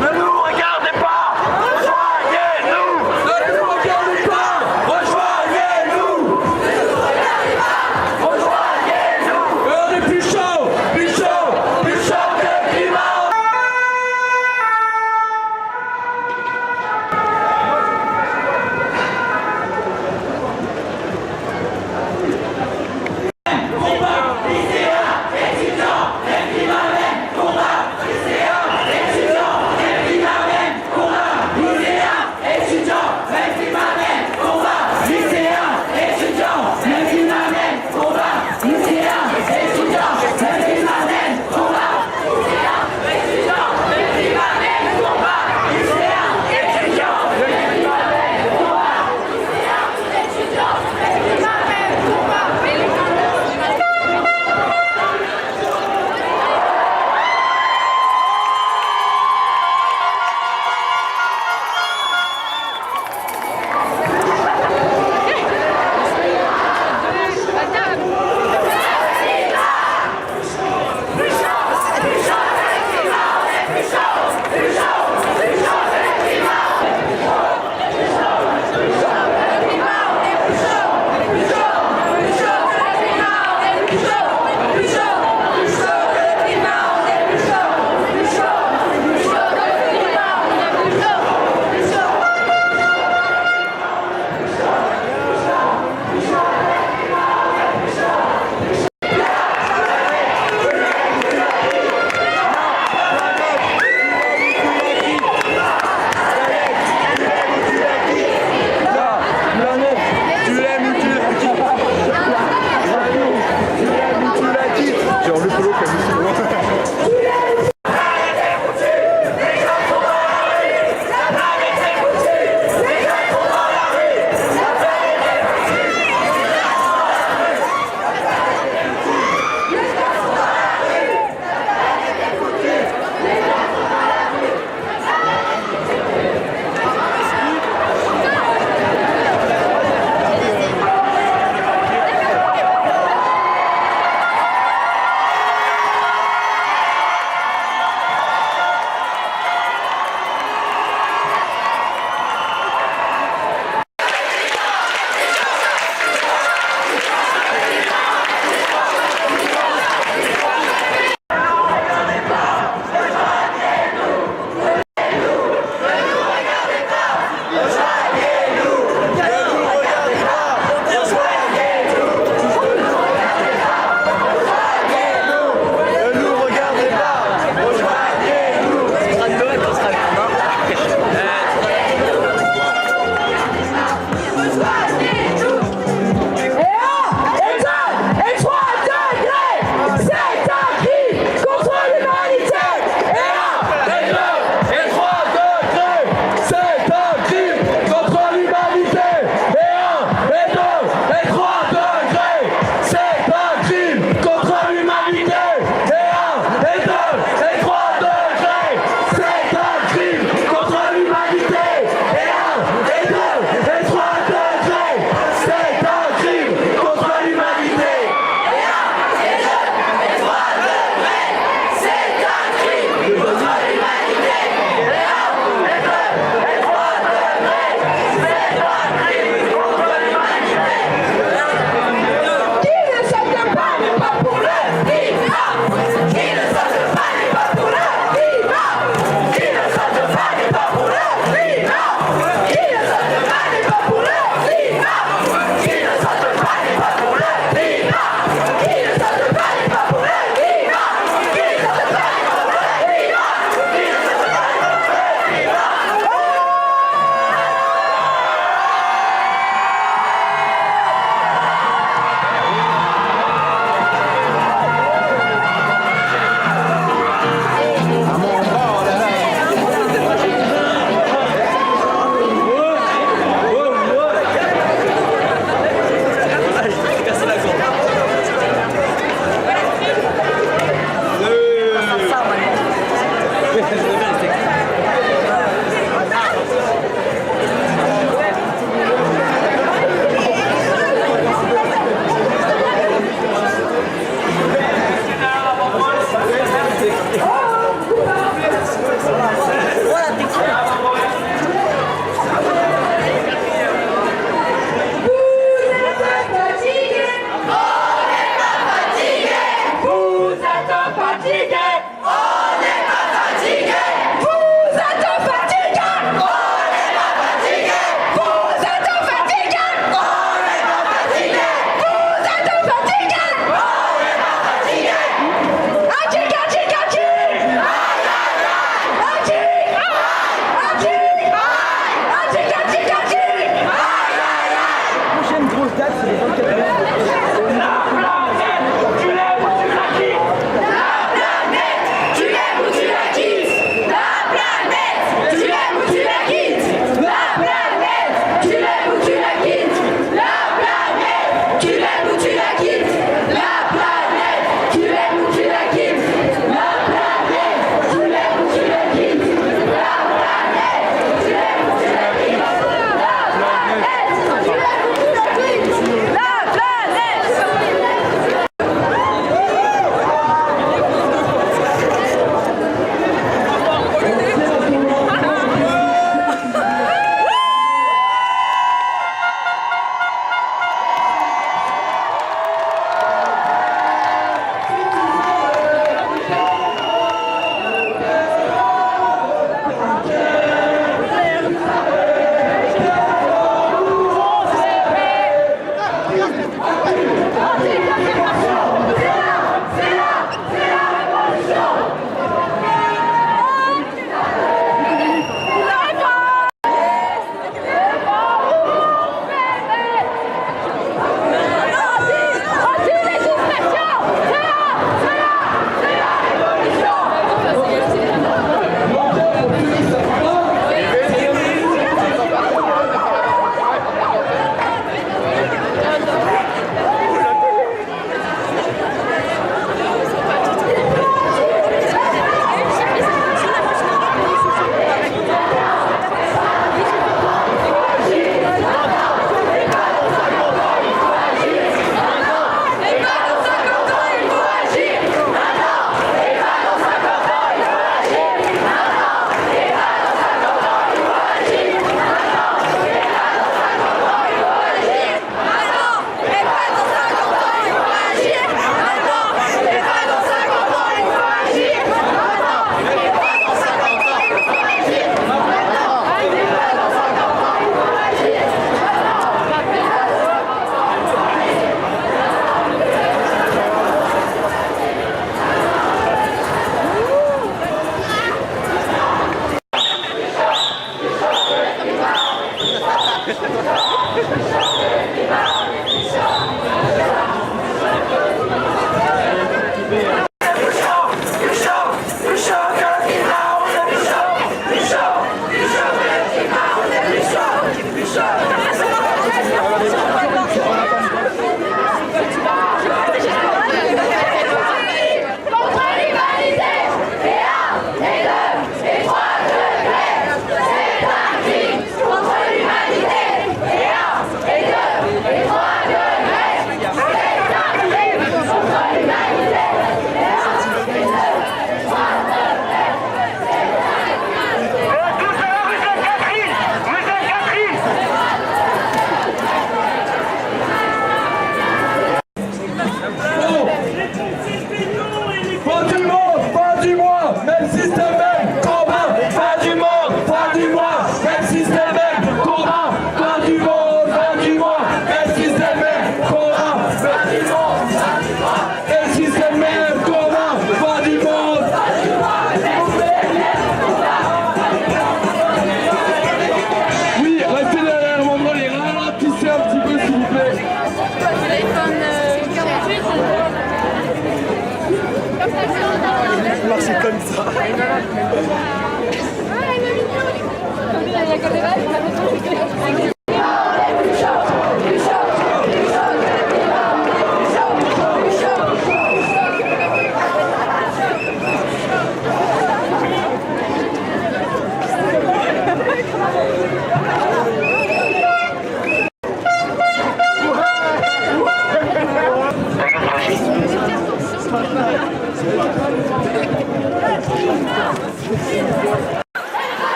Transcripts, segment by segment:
Ne nous regardez pas, rejoignez-nous.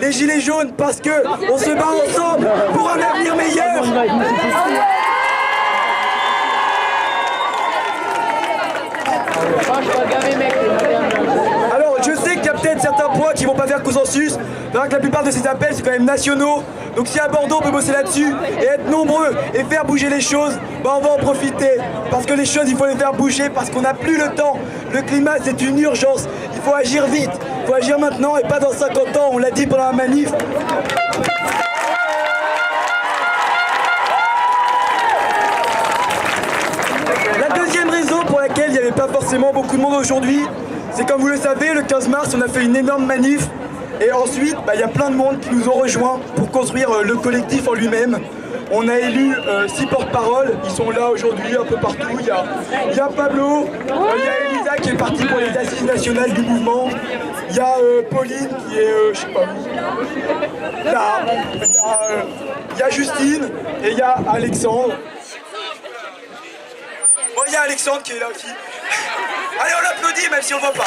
les gilets jaunes, parce que on se bat ensemble pour un avenir meilleur. Alors je sais qu'il y a peut-être certains points qui vont pas faire consensus, que la plupart de ces appels c'est quand même nationaux. Donc si à Bordeaux on peut bosser là-dessus et être nombreux et faire bouger les choses, bah on va en profiter. Parce que les choses il faut les faire bouger parce qu'on n'a plus le temps. Le climat c'est une urgence, il faut agir vite, il faut agir maintenant et pas dans 50 ans, on l'a dit pendant la manif. La deuxième raison pour laquelle il n'y avait pas forcément beaucoup de monde aujourd'hui, c'est comme vous le savez, le 15 mars on a fait une énorme manif. Et ensuite, il y a plein de monde qui nous ont rejoints pour construire le collectif en lui-même. On a élu 6 porte-paroles, ils sont là aujourd'hui un peu partout. Il y a Pablo, il y a Elisa qui est partie pour les assises nationales du mouvement. Il y a Pauline qui est, je sais pas où, là. Il y a Justine et il y a Alexandre. Bon, il y a Alexandre qui est là aussi. Allez, on l'applaudit même si on ne voit pas.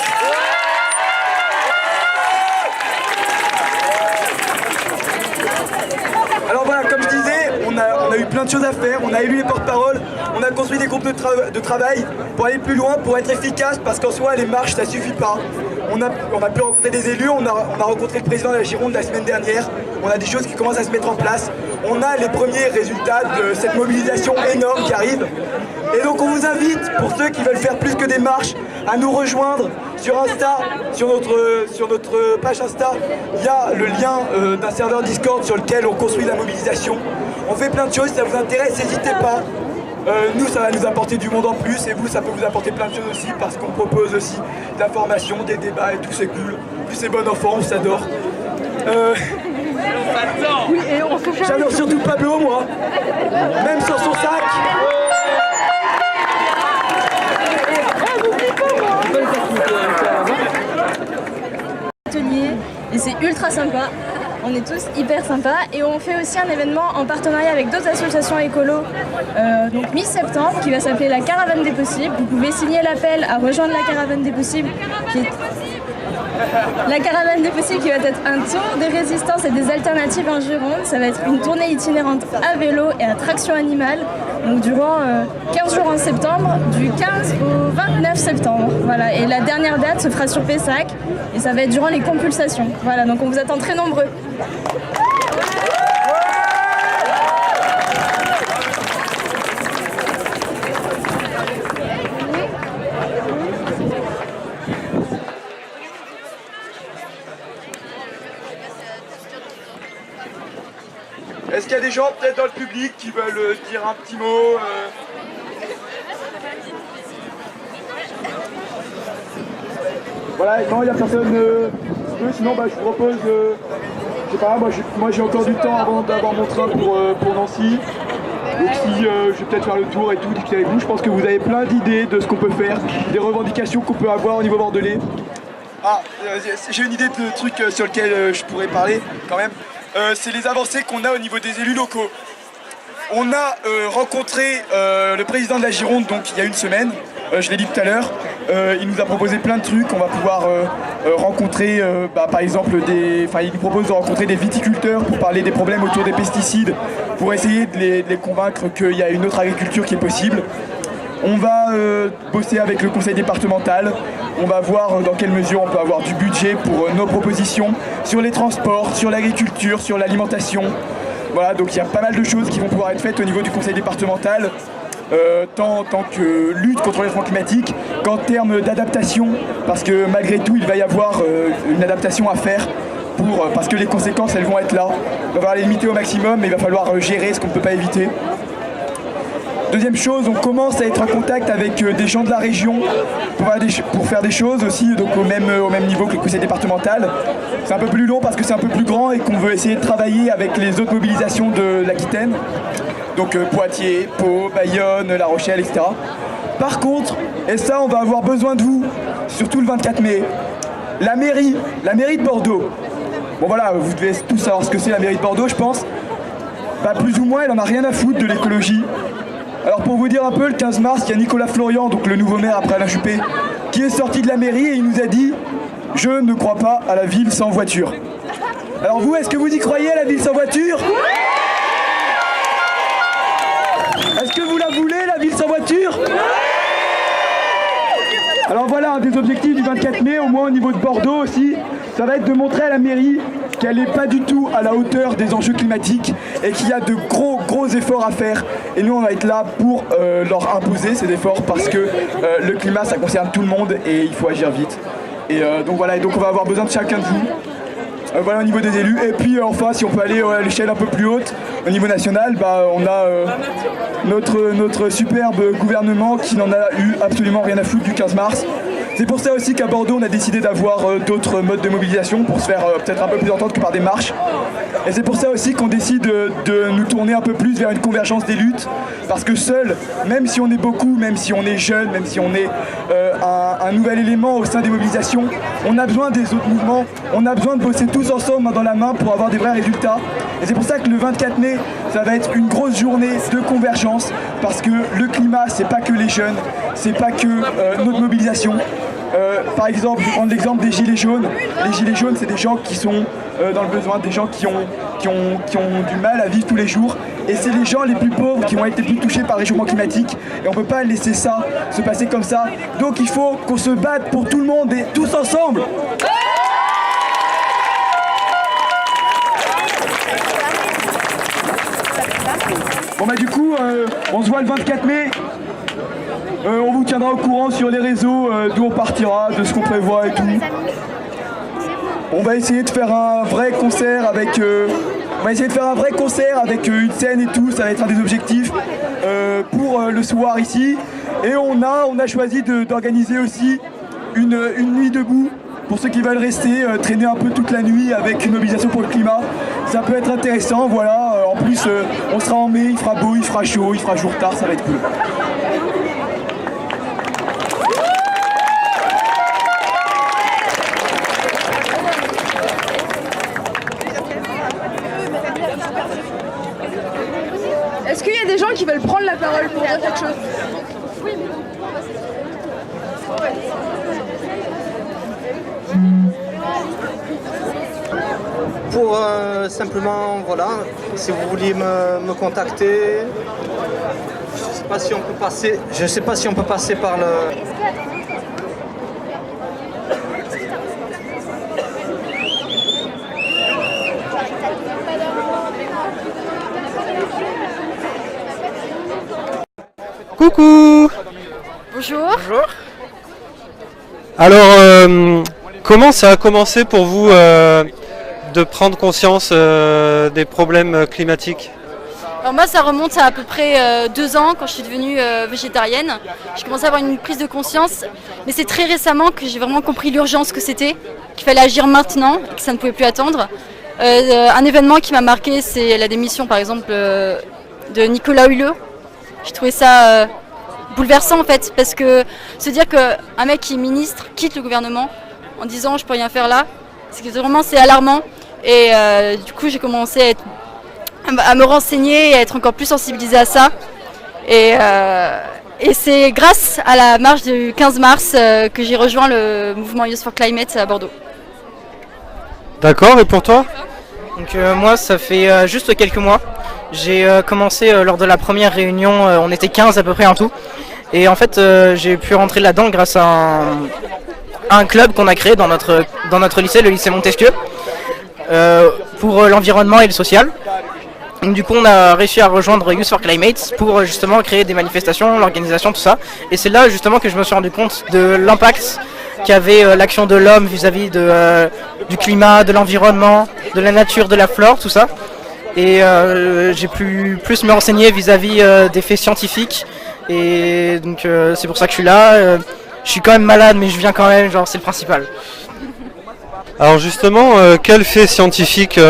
Alors voilà, comme je disais, on a eu plein de choses à faire, on a élu les porte-paroles, on a construit des groupes de travail pour aller plus loin, pour être efficace, parce qu'en soi les marches ça suffit pas. On a pu rencontrer des élus, on a rencontré le président de la Gironde la semaine dernière, on a des choses qui commencent à se mettre en place, on a les premiers résultats de cette mobilisation énorme qui arrive. Et donc on vous invite, pour ceux qui veulent faire plus que des marches, à nous rejoindre sur Insta, sur notre page Insta. Il y a le lien d'un serveur Discord sur lequel on construit la mobilisation. On fait plein de choses, si ça vous intéresse, n'hésitez pas. Nous, ça va nous apporter du monde en plus, et vous, ça peut vous apporter plein de choses aussi, parce qu'on propose aussi de la formation, des débats et tout, c'est cool. En plus, c'est bon enfant, on s'adore. J'adore surtout Pablo, moi, même sur son sac. Et c'est ultra sympa, on est tous hyper sympas et on fait aussi un événement en partenariat avec d'autres associations écolos donc mi-septembre qui va s'appeler la Caravane des Possibles. Vous pouvez signer l'appel à rejoindre la Caravane des Possibles qui est... La caravane des possibles qui va être un tour des résistances et des alternatives en Gironde. Ça va être une tournée itinérante à vélo et à traction animale. Donc durant 15 jours en septembre, du 15 au 29 septembre. Voilà. Et la dernière date se fera sur Pessac et ça va être durant les compulsations. Voilà, donc on vous attend très nombreux. Est-ce qu'il y a des gens peut-être dans le public qui veulent dire un petit mot Voilà, non, il n'y a personne. Sinon, je vous propose. Je sais pas, moi j'ai encore du temps avant d'avoir mon train pour Nancy. Donc si je vais peut-être faire le tour et tout, discuter avec vous, je pense que vous avez plein d'idées de ce qu'on peut faire, des revendications qu'on peut avoir au niveau bordelais. Ah, j'ai une idée de truc sur lequel je pourrais parler quand même. C'est les avancées qu'on a au niveau des élus locaux. On a rencontré le président de la Gironde donc il y a une semaine, je l'ai dit tout à l'heure. Il nous a proposé plein de trucs. On va pouvoir rencontrer par exemple il nous propose de rencontrer des viticulteurs pour parler des problèmes autour des pesticides, pour essayer de les convaincre qu'il y a une autre agriculture qui est possible. On va bosser avec le conseil départemental, on va voir dans quelle mesure on peut avoir du budget pour nos propositions sur les transports, sur l'agriculture, sur l'alimentation. Voilà, donc il y a pas mal de choses qui vont pouvoir être faites au niveau du conseil départemental, tant que lutte contre le changement climatique qu'en termes d'adaptation, parce que malgré tout il va y avoir une adaptation à faire parce que les conséquences elles vont être là. On va falloir les limiter au maximum mais il va falloir gérer ce qu'on ne peut pas éviter. Deuxième chose, on commence à être en contact avec des gens de la région pour faire des choses aussi, donc au même niveau que le conseil départemental. C'est un peu plus long parce que c'est un peu plus grand et qu'on veut essayer de travailler avec les autres mobilisations de l'Aquitaine, donc Poitiers, Pau, Bayonne, La Rochelle, etc. Par contre, et ça on va avoir besoin de vous, surtout le 24 mai, la mairie de Bordeaux. Bon voilà, vous devez tous savoir ce que c'est la mairie de Bordeaux, je pense. Plus ou moins, elle en a rien à foutre de l'écologie. Alors pour vous dire un peu, le 15 mars, il y a Nicolas Florian, donc le nouveau maire après Alain Juppé, qui est sorti de la mairie et il nous a dit « Je ne crois pas à la ville sans voiture ». Alors vous, est-ce que vous y croyez à la ville sans voiture? Est-ce que vous la voulez, la ville sans voiture? Alors voilà, un des objectifs du 24 mai, au moins au niveau de Bordeaux aussi, ça va être de montrer à la mairie qu'elle n'est pas du tout à la hauteur des enjeux climatiques et qu'il y a de gros efforts à faire. Et nous on va être là pour leur imposer ces efforts parce que le climat ça concerne tout le monde et il faut agir vite. Et donc voilà, et donc on va avoir besoin de chacun de vous. Voilà au niveau des élus. Et puis enfin si on peut aller à l'échelle un peu plus haute, au niveau national, on a notre superbe gouvernement qui n'en a eu absolument rien à foutre du 15 mars. C'est pour ça aussi qu'à Bordeaux on a décidé d'avoir d'autres modes de mobilisation pour se faire peut-être un peu plus entendre que par des marches. Et c'est pour ça aussi qu'on décide de nous tourner un peu plus vers une convergence des luttes. Parce que seul, même si on est beaucoup, même si on est jeune, même si on est un nouvel élément au sein des mobilisations, on a besoin des autres mouvements, on a besoin de bosser tous ensemble main dans la main pour avoir des vrais résultats. Et c'est pour ça que le 24 mai, ça va être une grosse journée de convergence. Parce que le climat, c'est pas que les jeunes, c'est pas que notre mobilisation. Par exemple, je vais prendre l'exemple des gilets jaunes. Les gilets jaunes, c'est des gens qui sont dans le besoin, des gens qui ont du mal à vivre tous les jours. Et c'est les gens les plus pauvres qui vont être les plus touchés par le réchauffement climatique. Et on ne peut pas laisser ça se passer comme ça. Donc il faut qu'on se batte pour tout le monde et tous ensemble. Bon du coup, on se voit le 24 mai. On vous tiendra au courant sur les réseaux d'où on partira, de ce qu'on prévoit et tout. On va essayer de faire un vrai concert avec une scène et tout, ça va être un des objectifs pour le soir ici. Et on a choisi d'organiser aussi une nuit debout pour ceux qui veulent rester, traîner un peu toute la nuit avec une mobilisation pour le climat. Ça peut être intéressant, voilà. En plus, on sera en mai, il fera beau, il fera chaud, il fera jour tard, ça va être cool. Est-ce qu'il y a des gens qui veulent prendre la parole pour dire quelque chose? Oui. Pour simplement, voilà, si vous vouliez me contacter, je ne sais pas si on peut passer par le... Coucou. Bonjour. Bonjour. Alors, comment ça a commencé pour vous de prendre conscience des problèmes climatiques? Alors moi, ça remonte à peu près 2 ans, quand je suis devenue végétarienne. J'ai commencé à avoir une prise de conscience, mais c'est très récemment que j'ai vraiment compris l'urgence que c'était, qu'il fallait agir maintenant, et que ça ne pouvait plus attendre. Un événement qui m'a marqué, c'est la démission par exemple de Nicolas Hulot. J'ai trouvé ça bouleversant en fait, parce que se dire qu'un mec qui est ministre quitte le gouvernement en disant je peux rien faire là, c'est alarmant. Et du coup j'ai commencé à me renseigner et à être encore plus sensibilisée à ça. Et c'est grâce à la marche du 15 mars que j'ai rejoint le mouvement Youth for Climate à Bordeaux. D'accord, et pour toi? Donc moi ça fait juste quelques mois. J'ai commencé lors de la première réunion, on était 15 à peu près en tout. Et en fait j'ai pu rentrer là-dedans grâce à un club qu'on a créé dans notre lycée, le lycée Montesquieu, pour l'environnement et le social. Donc, du coup on a réussi à rejoindre Youth for Climate pour justement créer des manifestations, l'organisation, tout ça. Et c'est là justement que je me suis rendu compte de l'impact qu'avait l'action de l'homme vis-à-vis du climat, de l'environnement, de la nature, de la flore, tout ça. Et j'ai pu plus me renseigner vis-à-vis des faits scientifiques. Et donc c'est pour ça que je suis là. Je suis quand même malade, mais je viens quand même, genre c'est le principal. Alors justement, quel fait scientifique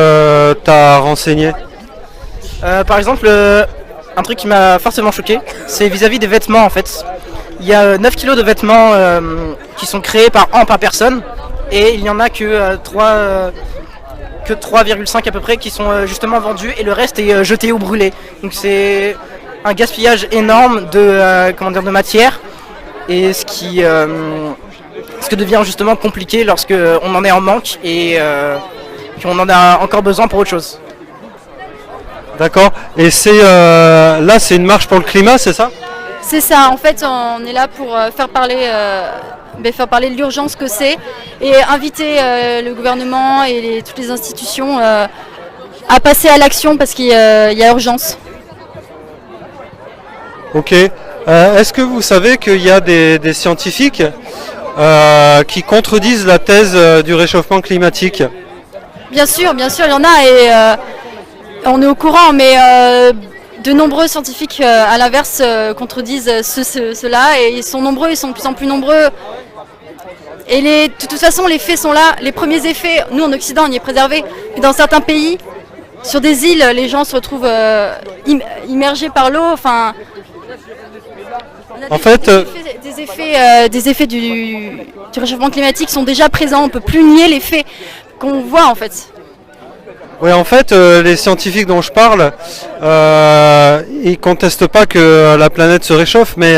t'as renseigné? Par exemple, un truc qui m'a fortement choqué, c'est vis-à-vis des vêtements en fait. Il y a 9 kilos de vêtements qui sont créés par an par personne, et il n'y en a que 3,5 à peu près qui sont justement vendus, et le reste est jeté ou brûlé. Donc c'est un gaspillage énorme de matière, et ce qui devient justement compliqué lorsque on en est en manque et qu'on en a encore besoin pour autre chose. D'accord. Et là c'est une marche pour le climat, c'est ça? C'est ça, en fait on est là pour faire parler de l'urgence que c'est, et inviter le gouvernement et toutes les institutions à passer à l'action, parce qu'il y a urgence. Ok. Est-ce que vous savez qu'il y a des scientifiques qui contredisent la thèse du réchauffement climatique? Bien sûr, il y en a, et on est au courant, mais de nombreux scientifiques à l'inverse contredisent cela, et ils sont nombreux, ils sont de plus en plus nombreux. Et de toute façon les faits sont là, les premiers effets, nous en Occident on y est préservés, mais dans certains pays, sur des îles, les gens se retrouvent immergés par l'eau. Enfin, des effets du réchauffement climatique sont déjà présents, on ne peut plus nier les faits qu'on voit en fait. Oui, en fait, les scientifiques dont je parle, ils contestent pas que la planète se réchauffe, mais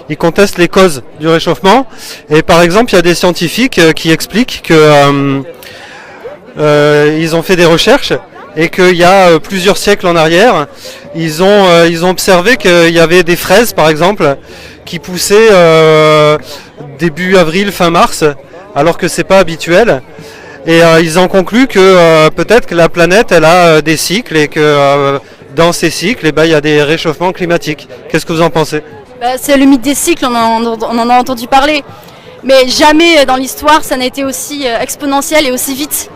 ils contestent les causes du réchauffement. Et par exemple, il y a des scientifiques qui expliquent que ils ont fait des recherches et qu'il y a plusieurs siècles en arrière, ils ont observé qu'il y avait des fraises, par exemple, qui poussaient début avril, fin mars, alors que c'est pas habituel. Et ils ont conclu que peut-être que la planète elle a des cycles, et que dans ces cycles il y a des réchauffements climatiques. Qu'est-ce que vous en pensez? C'est le mythe des cycles, on en a entendu parler, mais jamais dans l'histoire ça n'a été aussi exponentiel et aussi vite.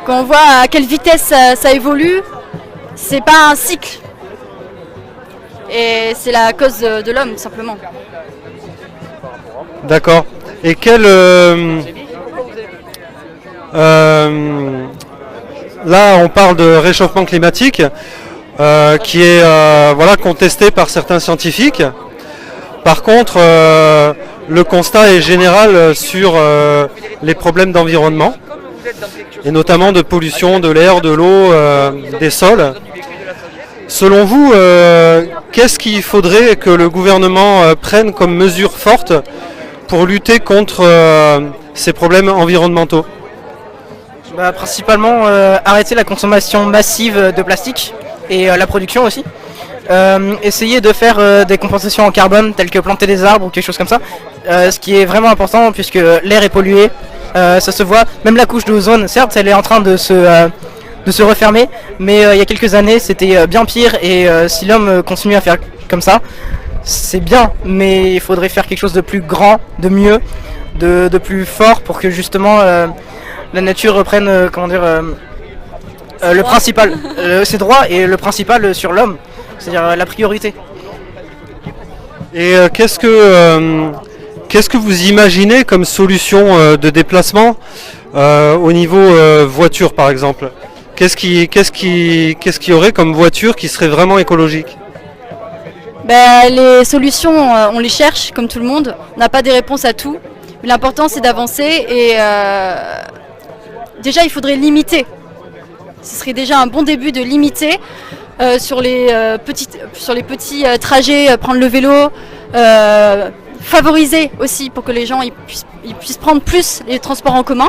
Quand on voit à quelle vitesse ça évolue, c'est pas un cycle, et c'est la cause de l'homme tout simplement. D'accord. Et là, on parle de réchauffement climatique qui est contesté par certains scientifiques. Par contre, le constat est général sur les problèmes d'environnement, et notamment de pollution de l'air, de l'eau, des sols. Selon vous, qu'est-ce qu'il faudrait que le gouvernement prenne comme mesure forte pour lutter contre ces problèmes environnementaux? Principalement arrêter la consommation massive de plastique et la production aussi. Essayer de faire des compensations en carbone telles que planter des arbres ou quelque chose comme ça, ce qui est vraiment important puisque l'air est pollué, ça se voit, même la couche d'ozone, certes elle est en train de se refermer, mais il y a quelques années c'était bien pire et si l'homme continue à faire comme ça, c'est bien, mais il faudrait faire quelque chose de plus grand, de mieux, de plus fort pour que justement la nature reprenne le principal, ses droits et le principal sur l'homme, c'est-à-dire la priorité. Et qu'est-ce que vous imaginez comme solution de déplacement au niveau voiture par exemple? Qu'est-ce qu'il y aurait comme voiture qui serait vraiment écologique? Les solutions, on les cherche comme tout le monde, on n'a pas des réponses à tout. Mais l'important c'est d'avancer et déjà il faudrait limiter. Ce serait déjà un bon début de limiter sur les petits trajets, prendre le vélo, favoriser aussi pour que les gens ils puissent prendre plus les transports en commun.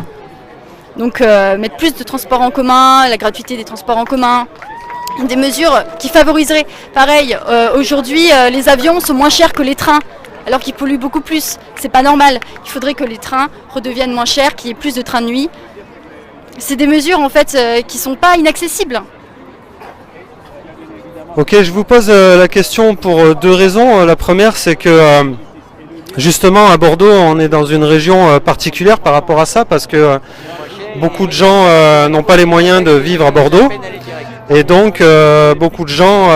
Donc mettre plus de transports en commun, la gratuité des transports en commun, des mesures qui favoriseraient. Pareil, aujourd'hui les avions sont moins chers que les trains, alors qu'ils polluent beaucoup plus. C'est pas normal. Il faudrait que les trains redeviennent moins chers, qu'il y ait plus de trains de nuit. C'est des mesures en fait qui sont pas inaccessibles. Ok, je vous pose la question pour deux raisons. La première, c'est que justement à Bordeaux, on est dans une région particulière par rapport à ça, parce que beaucoup de gens n'ont pas les moyens de vivre à Bordeaux. Et donc beaucoup de gens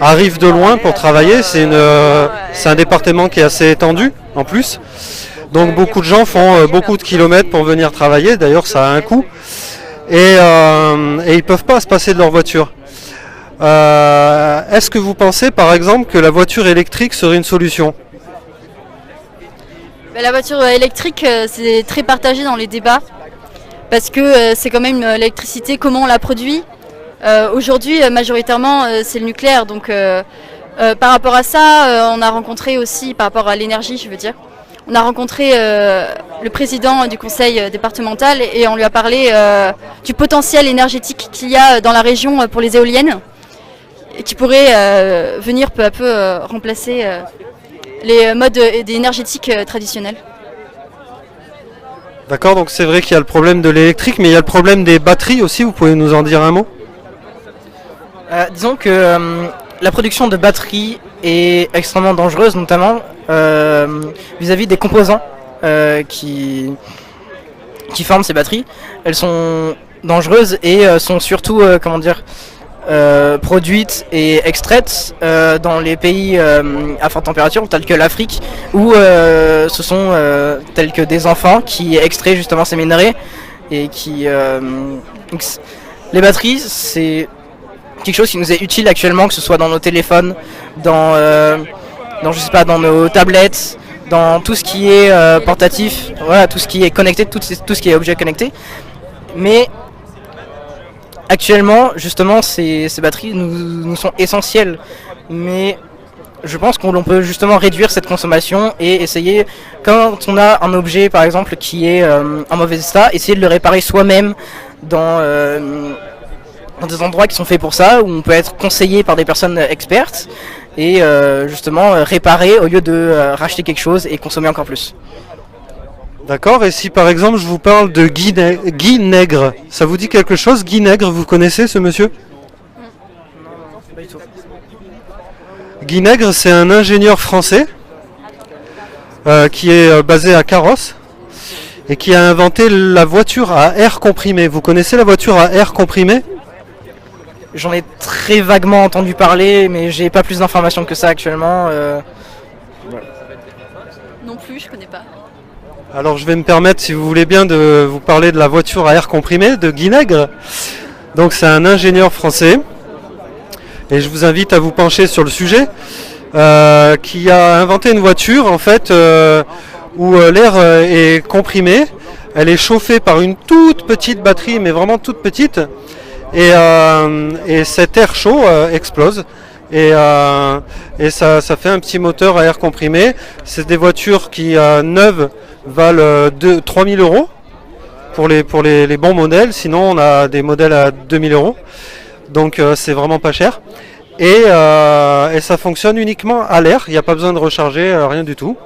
arrivent de loin pour travailler. C'est un département qui est assez étendu en plus. Donc beaucoup de gens font beaucoup de kilomètres pour venir travailler. D'ailleurs ça a un coût. Et ils ne peuvent pas se passer de leur voiture. Est-ce que vous pensez par exemple que la voiture électrique serait une solution? La voiture électrique, c'est très partagé dans les débats. Parce que c'est quand même l'électricité, comment on la produit. Aujourd'hui, majoritairement, c'est le nucléaire. Donc, par rapport à ça, on a rencontré aussi, par rapport à l'énergie, je veux dire, on a rencontré le président du conseil départemental et on lui a parlé du potentiel énergétique qu'il y a dans la région pour les éoliennes et qui pourrait venir peu à peu remplacer les modes énergétiques traditionnels. D'accord, donc c'est vrai qu'il y a le problème de l'électrique, mais il y a le problème des batteries aussi, vous pouvez nous en dire un mot? Disons que la production de batteries est extrêmement dangereuse, notamment vis-à-vis des composants qui forment ces batteries. Elles sont dangereuses et sont surtout produites et extraites dans les pays à forte température tels que l'Afrique, où ce sont tels que des enfants qui extraient justement ces minerais et qui les batteries c'est quelque chose qui nous est utile actuellement, que ce soit dans nos téléphones, dans nos tablettes, dans tout ce qui est portatif, voilà, tout ce qui est connecté, tout ce qui est objet connecté. Mais actuellement, justement, ces batteries nous sont essentielles. Mais je pense qu'on peut justement réduire cette consommation et essayer, quand on a un objet par exemple qui est en mauvais état, essayer de le réparer soi-même dans des endroits qui sont faits pour ça, où on peut être conseillé par des personnes expertes et justement réparer au lieu de racheter quelque chose et consommer encore plus. D'accord, et si par exemple je vous parle de Guy Nègre, ça vous dit quelque chose? Guy Nègre, vous connaissez ce monsieur? Non, pas du tout. Guy Nègre, c'est un ingénieur français qui est basé à Carrosse et qui a inventé la voiture à air comprimé. Vous connaissez la voiture à air comprimé? J'en ai très vaguement entendu parler, mais j'ai pas plus d'informations que ça actuellement. Non plus, je connais pas. Alors je vais me permettre, si vous voulez bien, de vous parler de la voiture à air comprimé de Guy Nègre. Donc c'est un ingénieur français, et je vous invite à vous pencher sur le sujet, qui a inventé une voiture en fait où l'air est comprimé. Elle est chauffée par une toute petite batterie, mais vraiment toute petite. Et cet air chaud explose et ça fait un petit moteur à air comprimé. C'est des voitures qui neuves valent 3 000 €. pour les bons modèles. Sinon, on a des modèles à 2000 €. Donc, c'est vraiment pas cher. Et ça fonctionne uniquement à l'air. Il n'y a pas besoin de recharger, rien du tout.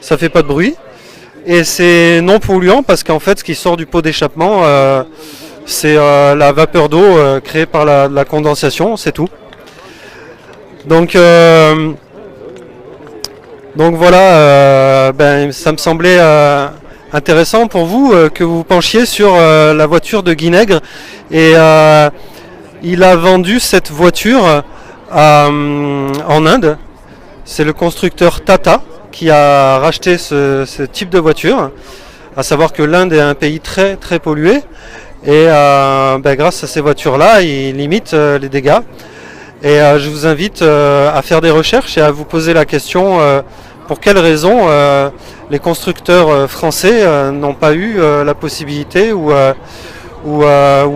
Ça fait pas de bruit. Et c'est non polluant parce qu'en fait, ce qui sort du pot d'échappement, c'est la vapeur d'eau créée par la condensation, c'est tout. Donc voilà, ça me semblait intéressant pour vous que vous penchiez sur la voiture de Guy Nègre. Et il a vendu cette voiture en Inde. C'est le constructeur Tata qui a racheté ce type de voiture. À savoir que l'Inde est un pays très très pollué. Et grâce à ces voitures-là, il limite les dégâts. Et je vous invite à faire des recherches et à vous poser la question pour quelles raisons les constructeurs français n'ont pas eu la possibilité ou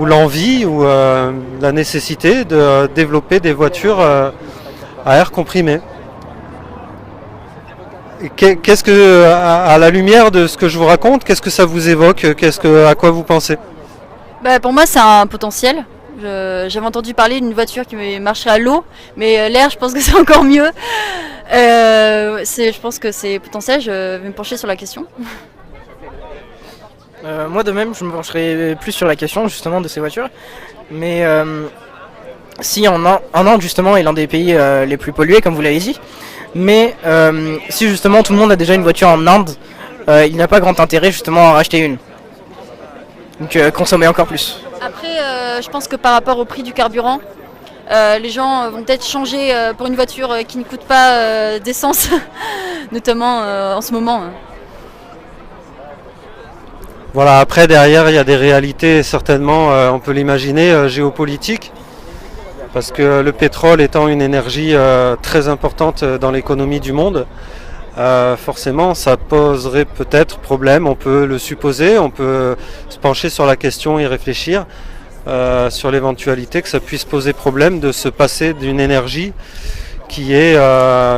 l'envie ou la nécessité de développer des voitures à air comprimé. Qu'est-ce que, à la lumière de ce que je vous raconte, qu'est-ce que ça vous évoque? À quoi vous pensez? Pour moi, c'est un potentiel. J'avais entendu parler d'une voiture qui marcherait à l'eau, mais l'air, je pense que c'est encore mieux. Je pense que c'est potentiel, je vais me pencher sur la question. Moi de même, je me pencherai plus sur la question justement de ces voitures. Mais si en Inde justement est l'un des pays les plus pollués, comme vous l'avez dit, mais si justement tout le monde a déjà une voiture en Inde, il n'y a pas grand intérêt justement à en racheter une. Donc consommer encore plus. Après, je pense que par rapport au prix du carburant, les gens vont peut-être changer pour une voiture qui ne coûte pas d'essence, notamment en ce moment. Voilà, après derrière il y a des réalités certainement, on peut l'imaginer, géopolitiques, parce que le pétrole étant une énergie très importante dans l'économie du monde, forcément ça poserait peut-être problème, on peut le supposer, on peut se pencher sur la question et réfléchir sur l'éventualité que ça puisse poser problème de se passer d'une énergie qui est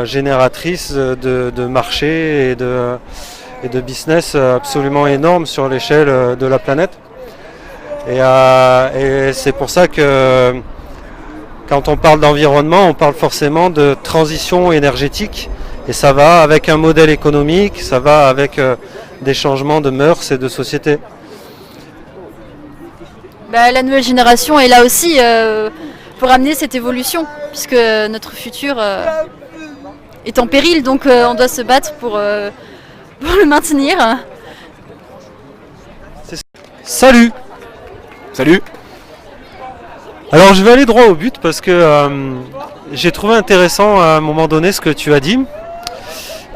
génératrice de marché et de business absolument énorme sur l'échelle de la planète. Et c'est pour ça que quand on parle d'environnement, on parle forcément de transition énergétique. Et ça va avec un modèle économique, ça va avec des changements de mœurs et de société. La nouvelle génération est là aussi pour amener cette évolution, puisque notre futur est en péril, donc on doit se battre pour le maintenir. Salut! Salut! Alors je vais aller droit au but parce que j'ai trouvé intéressant à un moment donné ce que tu as dit.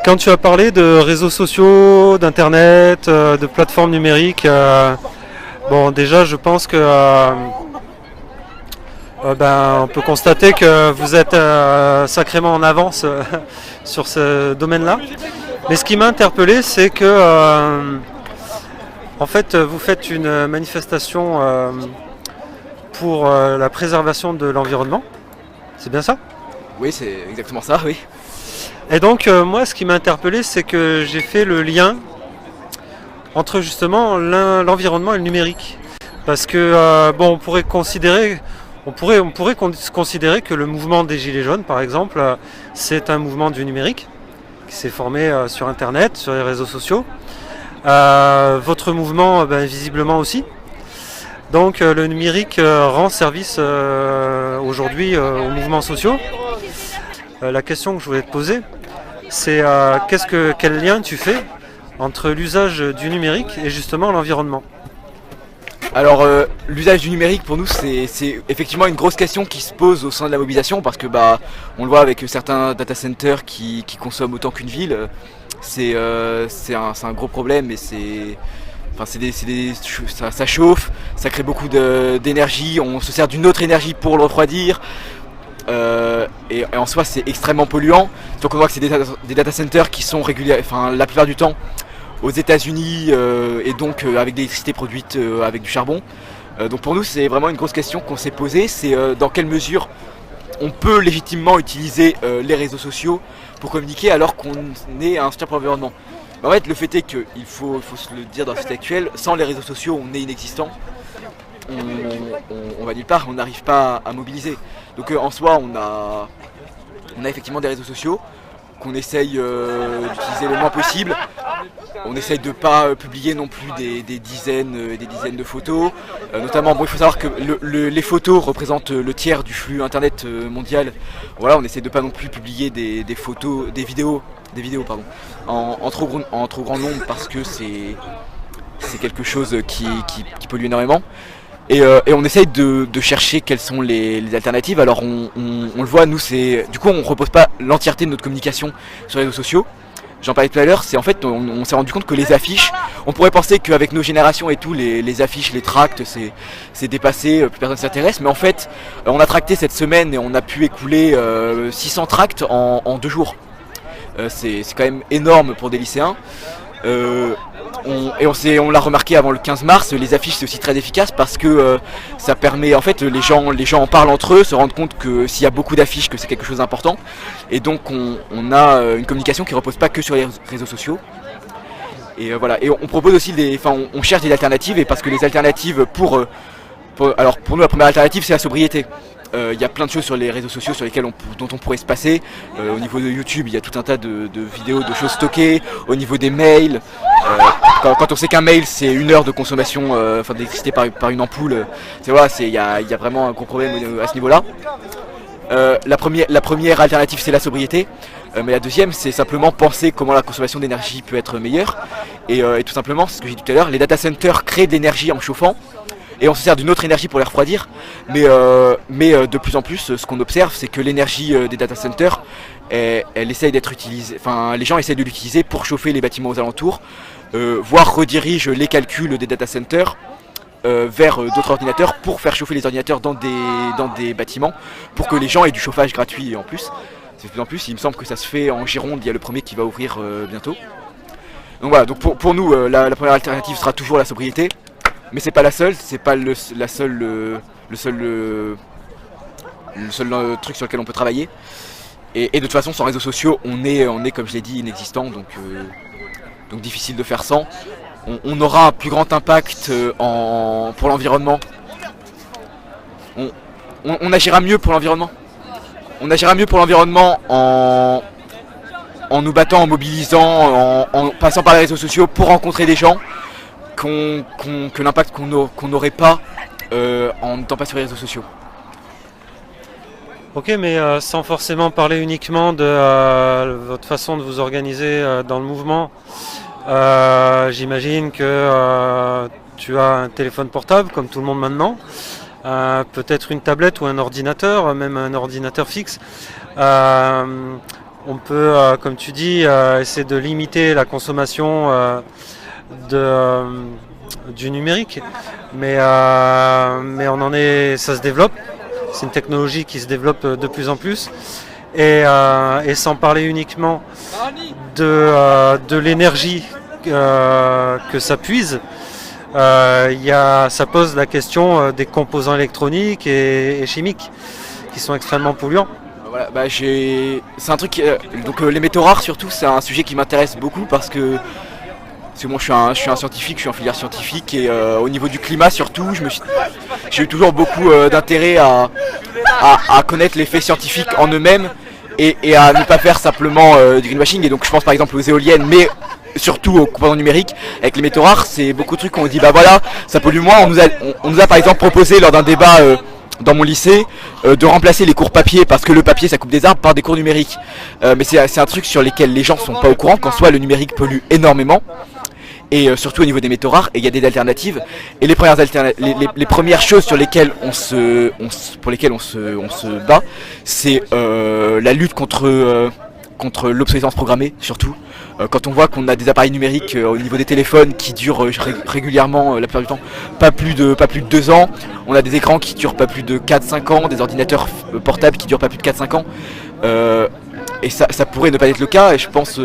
Quand tu as parlé de réseaux sociaux, d'internet, de plateformes numériques, déjà je pense que on peut constater que vous êtes sacrément en avance sur ce domaine-là. Mais ce qui m'a interpellé, c'est que en fait vous faites une manifestation pour la préservation de l'environnement. C'est bien ça? Oui, c'est exactement ça, oui. Et donc moi ce qui m'a interpellé, c'est que j'ai fait le lien entre justement l'environnement et le numérique. Parce que on pourrait considérer que le mouvement des Gilets jaunes par exemple, c'est un mouvement du numérique qui s'est formé sur internet, sur les réseaux sociaux. Votre mouvement visiblement aussi. Donc le numérique rend service aujourd'hui aux mouvements sociaux. La question que je voulais te poser, c'est quel lien tu fais entre l'usage du numérique et justement l'environnement? Alors l'usage du numérique pour nous c'est effectivement une grosse question qui se pose au sein de la mobilisation parce que on le voit avec certains data centers qui consomment autant qu'une ville. C'est un gros problème et ça chauffe, ça crée beaucoup d'énergie, on se sert d'une autre énergie pour le refroidir. Et en soi c'est extrêmement polluant. Donc on voit que c'est des data centers qui sont réguliers, la plupart du temps aux États-Unis et donc avec de l'électricité produite avec du charbon. Donc pour nous c'est vraiment une grosse question qu'on s'est posée, c'est dans quelle mesure on peut légitimement utiliser les réseaux sociaux pour communiquer alors qu'on est un soutien pour l'environnement. En fait, le fait est qu'il faut se le dire dans la société actuelle, sans les réseaux sociaux, on est inexistant. On va nulle part, on n'arrive pas à mobiliser. Donc en soi, on a effectivement des réseaux sociaux qu'on essaye d'utiliser le moins possible. On essaye de ne pas publier non plus des dizaines et des dizaines de photos. Notamment, bon, il faut savoir que les photos représentent le tiers du flux internet mondial. Voilà, on essaie de ne pas non plus publier des photos, des vidéos pardon, en trop grand nombre parce que c'est quelque chose qui pollue énormément. Et on essaye de chercher quelles sont les alternatives. Alors on le voit, nous du coup on repose pas l'entièreté de notre communication sur les réseaux sociaux. J'en parlais tout à l'heure, c'est en fait on s'est rendu compte que les affiches, on pourrait penser qu'avec nos générations et tout, les affiches, les tracts, c'est dépassé, plus personne s'intéresse, mais en fait on a tracté cette semaine et on a pu écouler 600 tracts en 2 jours. C'est quand même énorme pour des lycéens. On l'a remarqué avant le 15 mars, les affiches c'est aussi très efficace parce que ça permet, en fait les gens en parlent entre eux, se rendent compte que s'il y a beaucoup d'affiches que c'est quelque chose d'important, et donc on a une communication qui repose pas que sur les réseaux sociaux. Et voilà, et on propose aussi on cherche des alternatives, et parce que les alternatives pour nous la première alternative c'est la sobriété. Il y a plein de choses sur les réseaux sociaux dont on pourrait se passer. Au niveau de YouTube, il y a tout un tas de vidéos, de choses stockées. Au niveau des mails, quand on sait qu'un mail c'est 1 heure de consommation d'électricité par une ampoule, il y a vraiment un gros problème à ce niveau-là. La première alternative c'est la sobriété, mais la deuxième c'est simplement penser comment la consommation d'énergie peut être meilleure. Et tout simplement, c'est ce que j'ai dit tout à l'heure, les data centers créent de l'énergie en chauffant. Et on se sert d'une autre énergie pour les refroidir, mais de plus en plus, ce qu'on observe, c'est que l'énergie des data centers, elle essaye d'être utilisée. Enfin, les gens essayent de l'utiliser pour chauffer les bâtiments aux alentours, voire redirigent les calculs des data centers vers d'autres ordinateurs pour faire chauffer les ordinateurs dans des bâtiments, pour que les gens aient du chauffage gratuit en plus. C'est de plus en plus. Il me semble que ça se fait en Gironde. Il y a le premier qui va ouvrir bientôt. Donc voilà. Donc pour nous, la première alternative sera toujours la sobriété. Mais c'est pas la seule, c'est pas le seul truc sur lequel on peut travailler. Et de toute façon, sans réseaux sociaux, on est comme je l'ai dit, inexistant, donc difficile de faire sans. On aura un plus grand impact pour l'environnement. On agira mieux pour l'environnement. On agira mieux pour l'environnement en nous battant, en mobilisant, en passant par les réseaux sociaux pour rencontrer des gens. Que l'impact qu'on n'aurait pas en n'étant pas sur les réseaux sociaux. Ok, mais sans forcément parler uniquement de votre façon de vous organiser dans le mouvement, j'imagine que tu as un téléphone portable comme tout le monde maintenant, peut-être une tablette ou un ordinateur, même un ordinateur fixe. On peut, comme tu dis, essayer de limiter la consommation du numérique, mais on en est, ça se développe. C'est une technologie qui se développe de plus en plus, et sans parler uniquement de l'énergie que ça puise, ça pose la question des composants électroniques et chimiques qui sont extrêmement polluants. Voilà, c'est un truc. Donc les métaux rares surtout, c'est un sujet qui m'intéresse beaucoup parce que moi je suis un scientifique, je suis en filière scientifique, et au niveau du climat surtout, j'ai eu toujours beaucoup d'intérêt à connaître les faits scientifiques en eux-mêmes et à ne pas faire simplement du greenwashing. Et donc je pense par exemple aux éoliennes, mais surtout aux composants numériques. Avec les métaux rares, c'est beaucoup de trucs qu'on dit bah voilà, ça pollue moins. On nous a par exemple proposé lors d'un débat dans mon lycée de remplacer les cours papier, parce que le papier ça coupe des arbres, par des cours numériques. Mais c'est un truc sur lesquels les gens sont pas au courant, qu'en soit le numérique pollue énormément. Et surtout au niveau des métaux rares, et il y a des alternatives. Et les premières choses sur lesquelles on se bat, c'est la lutte contre l'obsolescence programmée surtout. Quand on voit qu'on a des appareils numériques au niveau des téléphones qui durent régulièrement, la plupart du temps, pas plus de 2 ans. On a des écrans qui durent pas plus de 4-5 ans, des ordinateurs portables qui durent pas plus de 4-5 ans. Et ça pourrait ne pas être le cas, et je pense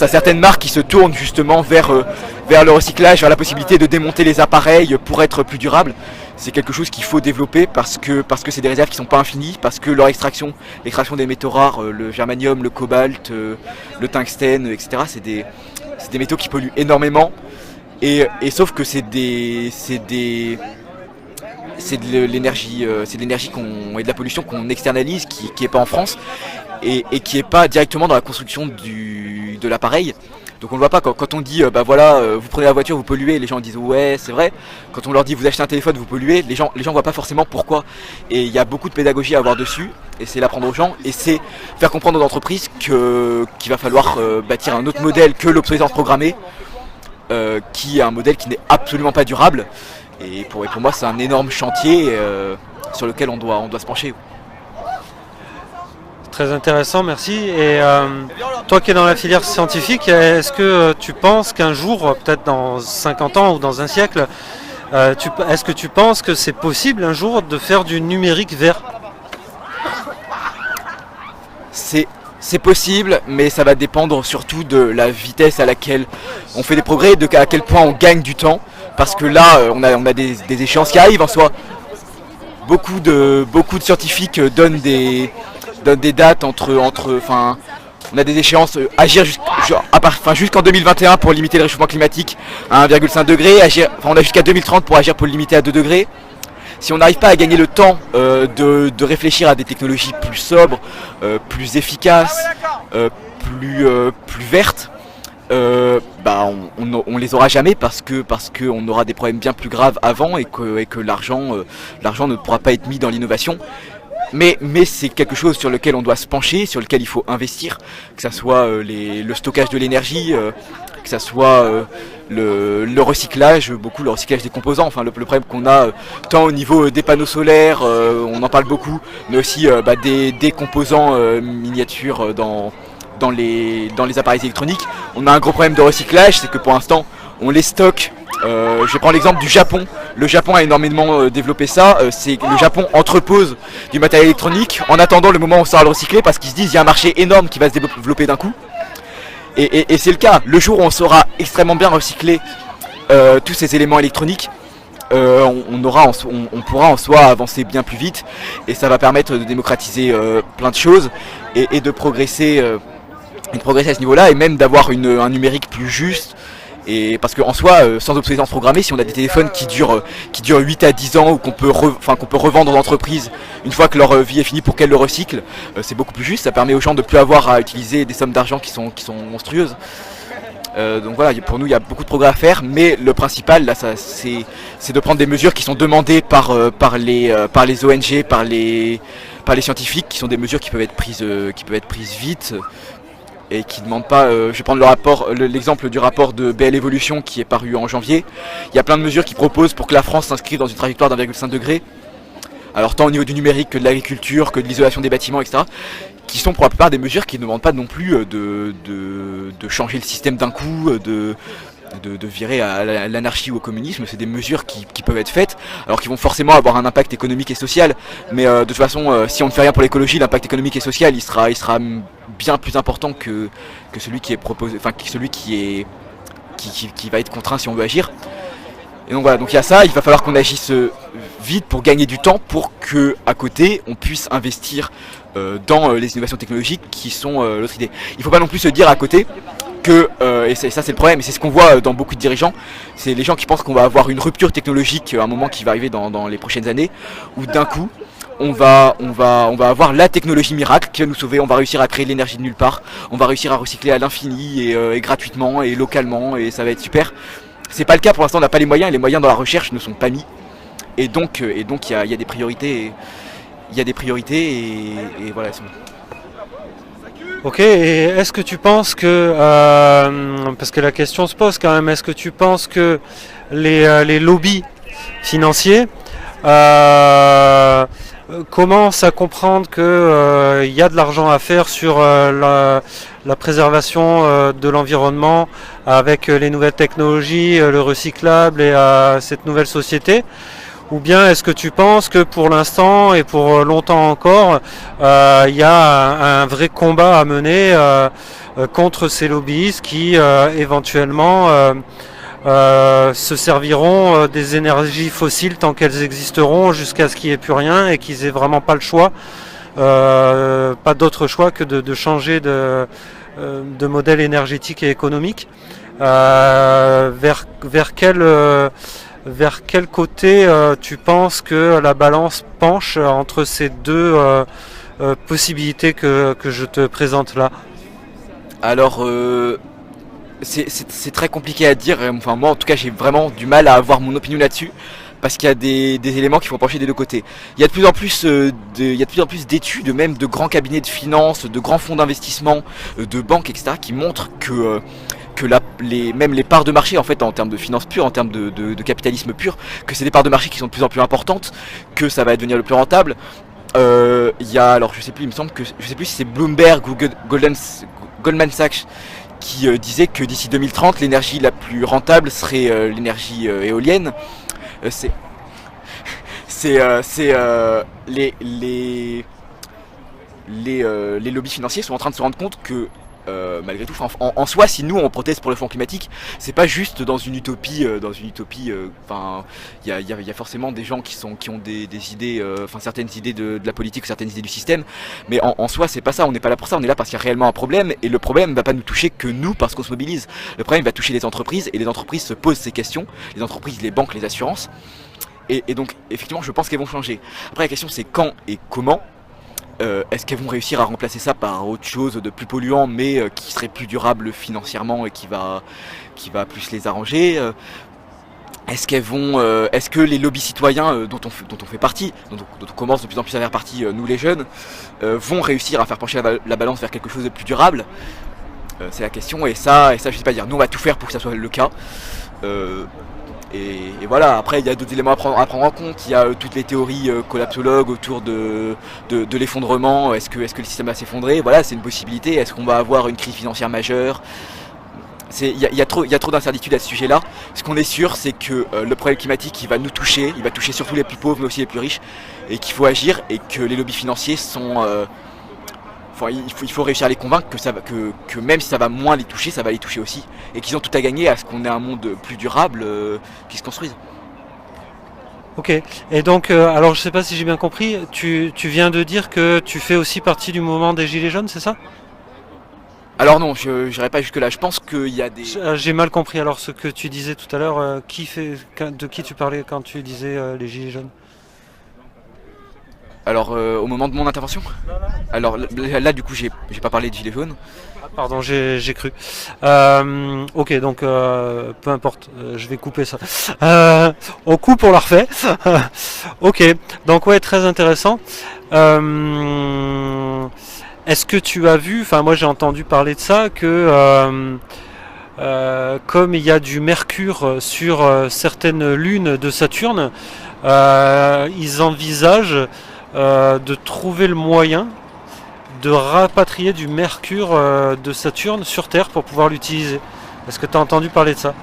à certaines marques qui se tournent justement vers le recyclage, vers la possibilité de démonter les appareils pour être plus durables. C'est quelque chose qu'il faut développer parce que c'est des réserves qui ne sont pas infinies, parce que l'extraction des métaux rares, le germanium, le cobalt, le tungstène, etc., c'est des métaux qui polluent énormément. Et sauf que c'est de l'énergie, et de la pollution qu'on externalise, qui est pas en France et qui est pas directement dans la construction de l'appareil. Donc on le voit pas quand on dit vous prenez la voiture, vous polluez, les gens disent ouais c'est vrai. Quand on leur dit vous achetez un téléphone, vous polluez, les gens voient pas forcément pourquoi. Et il y a beaucoup de pédagogie à avoir dessus, et c'est l'apprendre aux gens, et c'est faire comprendre aux entreprises qu'il va falloir bâtir un autre modèle que l'obsolescence programmée, qui est un modèle qui n'est absolument pas durable. Et pour moi c'est un énorme chantier sur lequel on doit se pencher. Très intéressant, merci. Et toi qui es dans la filière scientifique, est-ce que tu penses qu'un jour, peut-être dans 50 ans ou dans un siècle, est-ce que tu penses que c'est possible un jour de faire du numérique vert ? C'est possible, mais ça va dépendre surtout de la vitesse à laquelle on fait des progrès, à quel point on gagne du temps. Parce que là, on a des échéances qui arrivent en soi. Beaucoup de scientifiques donnent des dates on a des échéances, agir jusqu'en 2021 pour limiter le réchauffement climatique à 1,5 degré, on a jusqu'à 2030 pour agir pour le limiter à 2 degrés. Si on n'arrive pas à gagner le temps de réfléchir à des technologies plus sobres, plus efficaces, plus vertes, on les aura jamais parce que on aura des problèmes bien plus graves avant et que l'argent ne pourra pas être mis dans l'innovation. Mais c'est quelque chose sur lequel on doit se pencher, sur lequel il faut investir, que ça soit le stockage de l'énergie, que ça soit le recyclage, le recyclage des composants. Enfin, le problème qu'on a tant au niveau des panneaux solaires, on en parle beaucoup, mais aussi des composants miniatures dans les appareils électroniques. On a un gros problème de recyclage, c'est que pour l'instant on les stocke. Je vais prendre l'exemple du Japon. Le Japon a énormément développé ça. C'est que le Japon entrepose du matériel électronique en attendant le moment où on saura le recycler, parce qu'ils se disent il y a un marché énorme qui va se développer d'un coup. Et c'est le cas. Le jour où on saura extrêmement bien recycler tous ces éléments électroniques, on pourra en soi avancer bien plus vite, et ça va permettre de démocratiser plein de choses et de progresser à ce niveau-là, et même d'avoir un numérique plus juste. Et parce qu'en soi, sans obsolescence programmée, si on a des téléphones qui durent 8 à 10 ans, ou qu'on peut revendre aux entreprises une fois que leur vie est finie pour qu'elles le recyclent, c'est beaucoup plus juste. Ça permet aux gens de ne plus avoir à utiliser des sommes d'argent qui sont monstrueuses. Donc voilà, pour nous il y a beaucoup de progrès à faire, mais le principal là, c'est de prendre des mesures qui sont demandées par les ONG, par les scientifiques, qui sont des mesures qui peuvent être prises vite. Et qui ne demandent pas, je vais prendre l'exemple du rapport de BL Evolution qui est paru en janvier. Il y a plein de mesures qui proposent pour que la France s'inscrive dans une trajectoire d'1,5 degré. Alors tant au niveau du numérique que de l'agriculture, que de l'isolation des bâtiments, etc. Qui sont pour la plupart des mesures qui ne demandent pas non plus de changer le système d'un coup, de virer à l'anarchie ou au communisme. C'est des mesures qui peuvent être faites, alors qui vont forcément avoir un impact économique et social, mais de toute façon si on ne fait rien pour l'écologie, l'impact économique et social il sera bien plus important que celui qui est proposé, enfin celui qui va être contraint si on veut agir. Et donc voilà, donc il y a ça, il va falloir qu'on agisse vite pour gagner du temps, pour que à côté on puisse investir dans les innovations technologiques qui sont l'autre idée. Il ne faut pas non plus se dire à côté que, et ça c'est le problème, et c'est ce qu'on voit dans beaucoup de dirigeants, c'est les gens qui pensent qu'on va avoir une rupture technologique à un moment qui va arriver dans les prochaines années, où d'un coup on va avoir la technologie miracle qui va nous sauver, on va réussir à créer de l'énergie de nulle part, on va réussir à recycler à l'infini et gratuitement et localement, et ça va être super. C'est pas le cas pour l'instant, on n'a pas les moyens, et les moyens dans la recherche ne sont pas mis, et donc il y a des priorités, et voilà. Ok, et est-ce que tu penses que, parce que la question se pose quand même, est-ce que tu penses que les lobbies financiers commencent à comprendre qu'il y a de l'argent à faire sur la préservation de l'environnement avec les nouvelles technologies, le recyclable et cette nouvelle société? Ou bien est-ce que tu penses que pour l'instant et pour longtemps encore, il y a un vrai combat à mener contre ces lobbyistes qui éventuellement se serviront des énergies fossiles tant qu'elles existeront jusqu'à ce qu'il n'y ait plus rien et qu'ils aient vraiment pas le choix, pas d'autre choix que de changer de modèle énergétique et économique? Vers quel côté tu penses que la balance penche entre ces deux possibilités que je te présente là? Alors, c'est très compliqué à dire. Enfin, moi, en tout cas, j'ai vraiment du mal à avoir mon opinion là-dessus. Parce qu'il y a des éléments qui font pencher des deux côtés. Il y a de plus en plus d'études, même de grands cabinets de finances, de grands fonds d'investissement, de banques, etc., qui montrent que même les parts de marché, en fait, en termes de finances pures, en termes de capitalisme pur, que c'est des parts de marché qui sont de plus en plus importantes, que ça va devenir le plus rentable. Il y a, alors je sais plus, il me semble que, je sais plus si c'est Bloomberg ou Goldman Sachs qui disait que d'ici 2030, l'énergie la plus rentable serait l'énergie éolienne. Les lobbies financiers sont en train de se rendre compte que malgré tout, en soi, si nous on proteste pour le changement climatique, c'est pas juste dans une utopie. Enfin, il y a forcément des gens qui ont des idées, certaines idées de la politique, certaines idées du système. Mais en soi, c'est pas ça. On n'est pas là pour ça. On est là parce qu'il y a réellement un problème. Et le problème va pas nous toucher que nous, parce qu'on se mobilise. Le problème va toucher les entreprises, et les entreprises se posent ces questions. Les entreprises, les banques, les assurances. Et donc, effectivement, je pense qu'elles vont changer. Après, la question, c'est quand et comment. Est-ce qu'elles vont réussir à remplacer ça par autre chose de plus polluant, mais qui serait plus durable financièrement et qui va plus les arranger? Est-ce que les lobbies citoyens dont on fait partie, dont on commence de plus en plus à faire partie, nous les jeunes, vont réussir à faire pencher la balance vers quelque chose de plus durable? C'est la question, et ça je sais pas dire. Nous on va tout faire pour que ça soit le cas. Et voilà, après il y a d'autres éléments à prendre en compte. Il y a toutes les théories collapsologues autour de l'effondrement. Est-ce que le système va s'effondrer? Voilà, c'est une possibilité. Est-ce qu'on va avoir une crise financière majeure? Il y a trop d'incertitudes à ce sujet-là. Ce qu'on est sûr, c'est que le problème climatique, il va nous toucher. Il va toucher surtout les plus pauvres, mais aussi les plus riches. Et qu'il faut agir, et que les lobbies financiers sont... il faut réussir à les convaincre que même si ça va moins les toucher, ça va les toucher aussi. Et qu'ils ont tout à gagner à ce qu'on ait un monde plus durable qui se construise. Ok, et donc, alors je sais pas si j'ai bien compris, tu viens de dire que tu fais aussi partie du mouvement des Gilets jaunes, c'est ça? Alors non, je n'irai pas jusque là. Je pense qu'il y a des... J'ai mal compris alors ce que tu disais tout à l'heure. De qui tu parlais quand tu disais les Gilets jaunes? Alors au moment de mon intervention? Alors là du coup j'ai pas parlé de gilets jaunes. Pardon, j'ai cru. Ok, donc peu importe, je vais couper ça. On coupe, on la refait. Ok, donc ouais, très intéressant. Est-ce que tu as vu, enfin moi j'ai entendu parler de ça, que comme il y a du mercure sur certaines lunes de Saturne, ils envisagent de trouver le moyen de rapatrier du mercure de Saturne sur Terre pour pouvoir l'utiliser. Est-ce que tu as entendu parler de ça?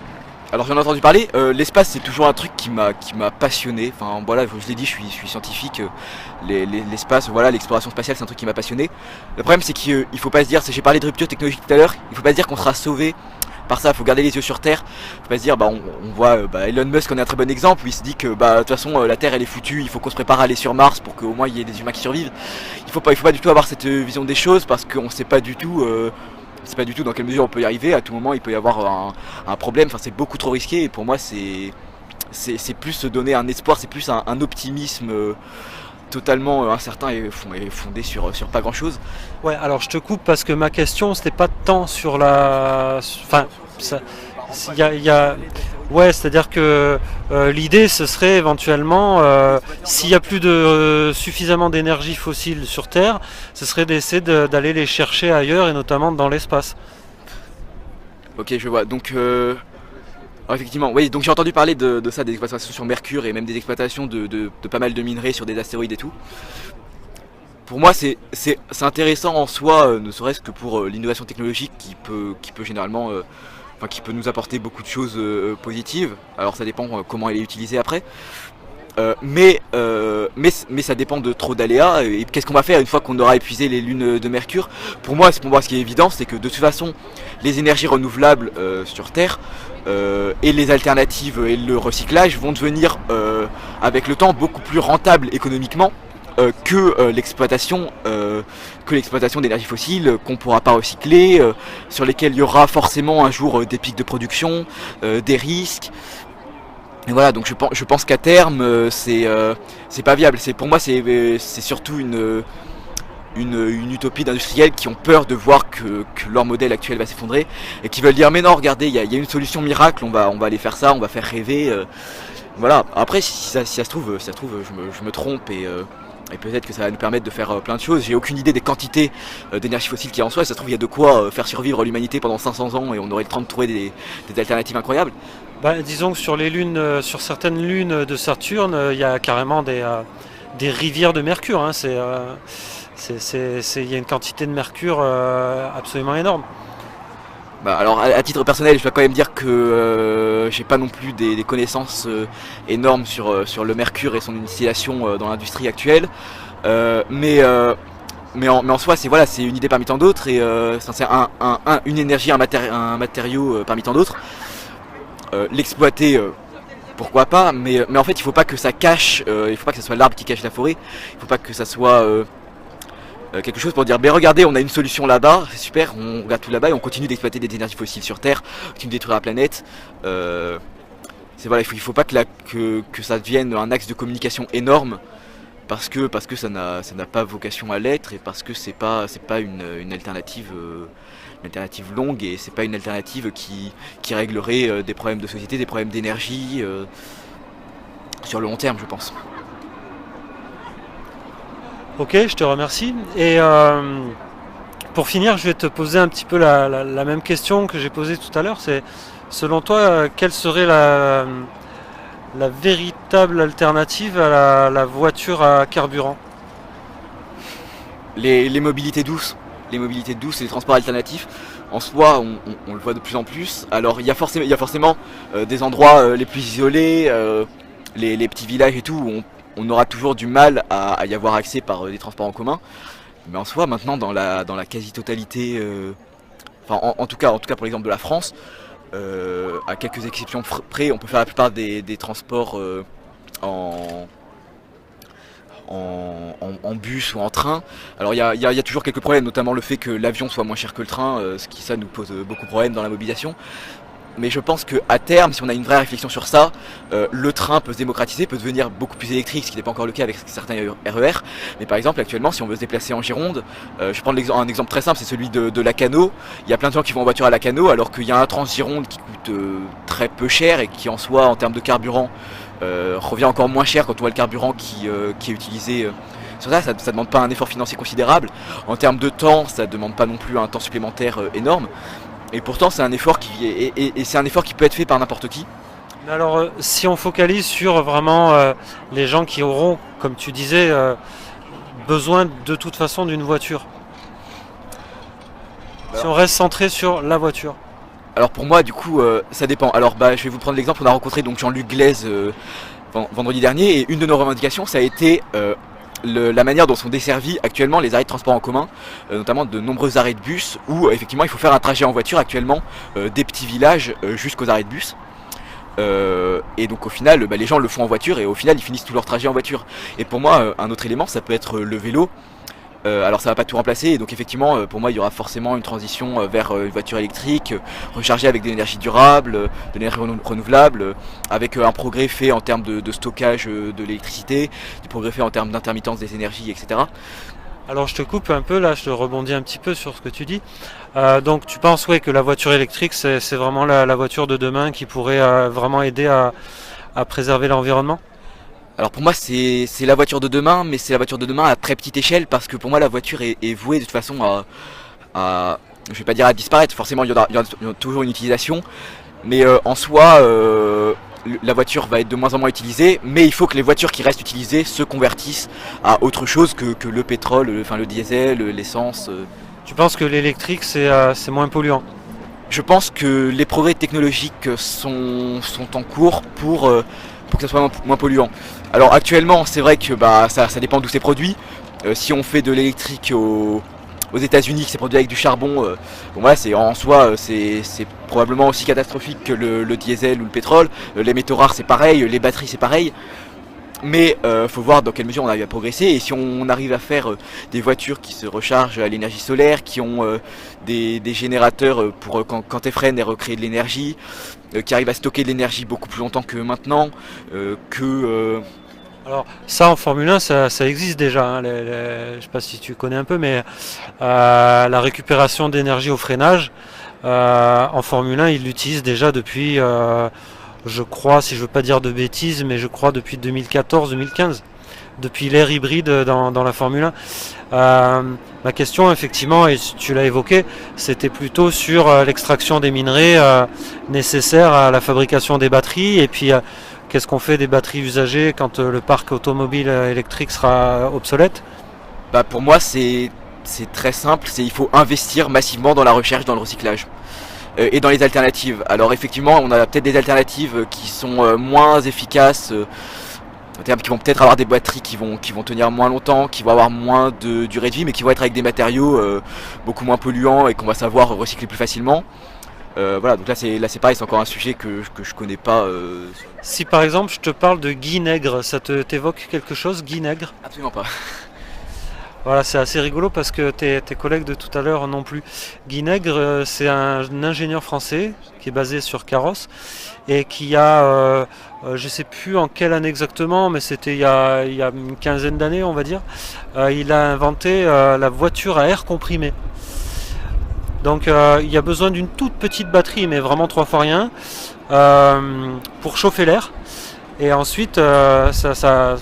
Alors j'en ai entendu parler, l'espace c'est toujours un truc qui m'a passionné. Enfin voilà, je l'ai dit, je suis scientifique, l'espace, voilà, l'exploration spatiale c'est un truc qui m'a passionné. Le problème c'est qu'il faut pas se dire, j'ai parlé de rupture technologique tout à l'heure, il faut pas se dire qu'on sera sauvé par ça, il faut garder les yeux sur Terre. Faut pas se dire, on voit Elon Musk en est un très bon exemple, où il se dit que de toute façon la Terre elle est foutue, il faut qu'on se prépare à aller sur Mars pour qu'au moins il y ait des humains qui survivent. Il faut pas du tout avoir cette vision des choses, parce qu'on sait pas du tout dans quelle mesure on peut y arriver. À tout moment il peut y avoir un problème, enfin c'est beaucoup trop risqué, et pour moi c'est plus se donner un espoir, c'est plus un optimisme totalement incertain et fondé sur pas grand chose. Ouais, alors je te coupe parce que ma question c'était pas tant sur la... Enfin, ouais, c'est-à-dire que l'idée ce serait éventuellement, s'il n'y a plus de suffisamment d'énergie fossile sur Terre, ce serait d'essayer d'aller les chercher ailleurs et notamment dans l'espace. Ok, je vois. Donc effectivement, oui, donc j'ai entendu parler de ça, des exploitations sur Mercure et même des exploitations de pas mal de minerais sur des astéroïdes et tout. Pour moi c'est intéressant en soi, ne serait-ce que pour l'innovation technologique qui peut généralement... qui peut nous apporter beaucoup de choses positives. Alors ça dépend comment elle est utilisée après. Mais ça dépend de trop d'aléas. Et qu'est-ce qu'on va faire une fois qu'on aura épuisé les lunes de Mercure? Pour moi, ce qui est évident, c'est que de toute façon, les énergies renouvelables sur Terre et les alternatives et le recyclage vont devenir avec le temps beaucoup plus rentables économiquement que l'exploitation d'énergie fossile qu'on pourra pas recycler, sur lesquelles il y aura forcément un jour des pics de production, des risques. Et voilà, donc je pense qu'à terme c'est pas viable. Pour moi c'est surtout une utopie d'industriels qui ont peur de voir que leur modèle actuel va s'effondrer et qui veulent dire mais non, regardez, il y a une solution miracle, on va aller faire ça, on va faire rêver. Voilà. Après si ça se trouve je me trompe et peut-être que ça va nous permettre de faire plein de choses. J'ai aucune idée des quantités d'énergie fossile qu'il y a en soi. Ça se trouve il y a de quoi faire survivre l'humanité pendant 500 ans et on aurait le temps de trouver des alternatives incroyables. Disons que sur les lunes, sur certaines lunes de Saturne, il y a carrément des rivières de mercure. Hein. Il y a une quantité de mercure absolument énorme. Alors à titre personnel, je dois quand même dire que j'ai pas non plus des connaissances énormes sur le mercure et son utilisation dans l'industrie actuelle. Mais en soi, c'est une idée parmi tant d'autres et c'est une énergie, un matériau parmi tant d'autres. L'exploiter, pourquoi pas, mais en fait il faut pas que ça cache, il faut pas que ça soit l'arbre qui cache la forêt, il faut pas que ça soit quelque chose pour dire mais regardez, on a une solution là-bas, c'est super, on regarde tout là-bas et on continue d'exploiter des énergies fossiles sur Terre, on continue de détruire la planète. Il faut pas que ça devienne un axe de communication énorme parce que ça n'a pas vocation à l'être et parce que c'est pas une alternative longue et c'est pas une alternative qui réglerait des problèmes de société, des problèmes d'énergie sur le long terme, je pense. Ok, je te remercie. Et pour finir, je vais te poser un petit peu la même question que j'ai posée tout à l'heure. C'est, selon toi, quelle serait la véritable alternative à la voiture à carburant ? Les mobilités douces. Les mobilités douces et les transports alternatifs, en soi, on le voit de plus en plus. Alors il y a forcément des endroits les plus isolés, les petits villages et tout, où on aura toujours du mal à y avoir accès par des transports en commun. Mais en soi, maintenant, dans la quasi-totalité, en tout cas pour l'exemple de la France, à quelques exceptions près, on peut faire la plupart des transports en bus ou en train. Alors il y a toujours quelques problèmes, notamment le fait que l'avion soit moins cher que le train, ce qui ça nous pose beaucoup de problèmes dans la mobilisation. Mais je pense qu'à terme, si on a une vraie réflexion sur ça, le train peut se démocratiser, peut devenir beaucoup plus électrique, ce qui n'est pas encore le cas avec certains RER. Mais par exemple, actuellement, si on veut se déplacer en Gironde, je prends un exemple très simple, c'est celui de Lacanau. Il y a plein de gens qui vont en voiture à Lacanau, alors qu'il y a un Transgironde qui coûte très peu cher et qui en soi, en termes de carburant, revient encore moins cher quand on voit le carburant qui est utilisé. Sur ça demande pas un effort financier considérable. En termes de temps, ça demande pas non plus un temps supplémentaire énorme. Et pourtant c'est un effort qui peut être fait par n'importe qui. Alors si on focalise sur vraiment les gens qui auront, comme tu disais, besoin de toute façon d'une voiture. Si on reste centré sur la voiture. Alors pour moi du coup ça dépend. Alors je vais vous prendre l'exemple, on a rencontré donc Jean-Luc Glaise vendredi dernier et une de nos revendications ça a été la manière dont sont desservis actuellement les arrêts de transport en commun, notamment de nombreux arrêts de bus où effectivement il faut faire un trajet en voiture actuellement des petits villages jusqu'aux arrêts de bus. Et donc au final les gens le font en voiture et au final ils finissent tout leur trajet en voiture. Et pour moi un autre élément ça peut être le vélo. Alors ça va pas tout remplacer et donc effectivement pour moi il y aura forcément une transition vers une voiture électrique rechargée avec de l'énergie durable, de l'énergie renouvelable, avec un progrès fait en termes de stockage de l'électricité, du progrès fait en termes d'intermittence des énergies, etc. Alors je te coupe un peu là, je rebondis un petit peu sur ce que tu dis. Donc tu penses que la voiture électrique c'est vraiment la voiture de demain qui pourrait vraiment aider à préserver l'environnement ? Alors pour moi c'est la voiture de demain, mais c'est la voiture de demain à très petite échelle parce que pour moi la voiture est vouée de toute façon à je vais pas dire à disparaître, forcément il y aura toujours une utilisation, mais en soi la voiture va être de moins en moins utilisée, mais il faut que les voitures qui restent utilisées se convertissent à autre chose que le pétrole, le diesel, l'essence. Tu penses que l'électrique c'est moins polluant ? Je pense que les progrès technologiques sont en cours pour que ça soit moins polluant. Alors actuellement c'est vrai que ça dépend d'où c'est produit. Si on fait de l'électrique aux États-Unis, que c'est produit avec du charbon, c'est en soi c'est probablement aussi catastrophique que le diesel ou le pétrole. Les métaux rares c'est pareil, les batteries c'est pareil. Mais faut voir dans quelle mesure on arrive à progresser, et si on arrive à faire des voitures qui se rechargent à l'énergie solaire, qui ont des générateurs pour quand elles freinent et recréer de l'énergie, qui arrivent à stocker de l'énergie beaucoup plus longtemps que maintenant, Alors ça en Formule 1 ça existe déjà, hein, je ne sais pas si tu connais un peu, mais la récupération d'énergie au freinage, en Formule 1 ils l'utilisent déjà depuis, je crois, si je ne veux pas dire de bêtises, mais je crois depuis 2014-2015, depuis l'ère hybride dans la Formule 1. Ma question effectivement, et tu l'as évoqué, c'était plutôt sur l'extraction des minerais nécessaires à la fabrication des batteries, et puis qu'est-ce qu'on fait des batteries usagées quand le parc automobile électrique sera obsolète? pour moi c'est très simple, il faut investir massivement dans la recherche, dans le recyclage et dans les alternatives. Alors effectivement on a peut-être des alternatives qui sont moins efficaces, qui vont peut-être avoir des batteries qui vont tenir moins longtemps, qui vont avoir moins de durée de vie, mais qui vont être avec des matériaux beaucoup moins polluants et qu'on va savoir recycler plus facilement. Voilà, donc là c'est pareil, c'est encore un sujet que je connais pas. Si par exemple je te parle de Guy Nègre, ça t'évoque quelque chose, Guy Nègre? Absolument pas. Voilà, c'est assez rigolo parce que tes collègues de tout à l'heure non plus. Guy Nègre, c'est un ingénieur français qui est basé sur Carrosse et qui a, je ne sais plus en quelle année exactement, mais c'était il y a une quinzaine d'années on va dire, il a inventé la voiture à air comprimé. Donc il y a besoin d'une toute petite batterie, mais vraiment 3 fois rien, pour chauffer l'air. Et ensuite ça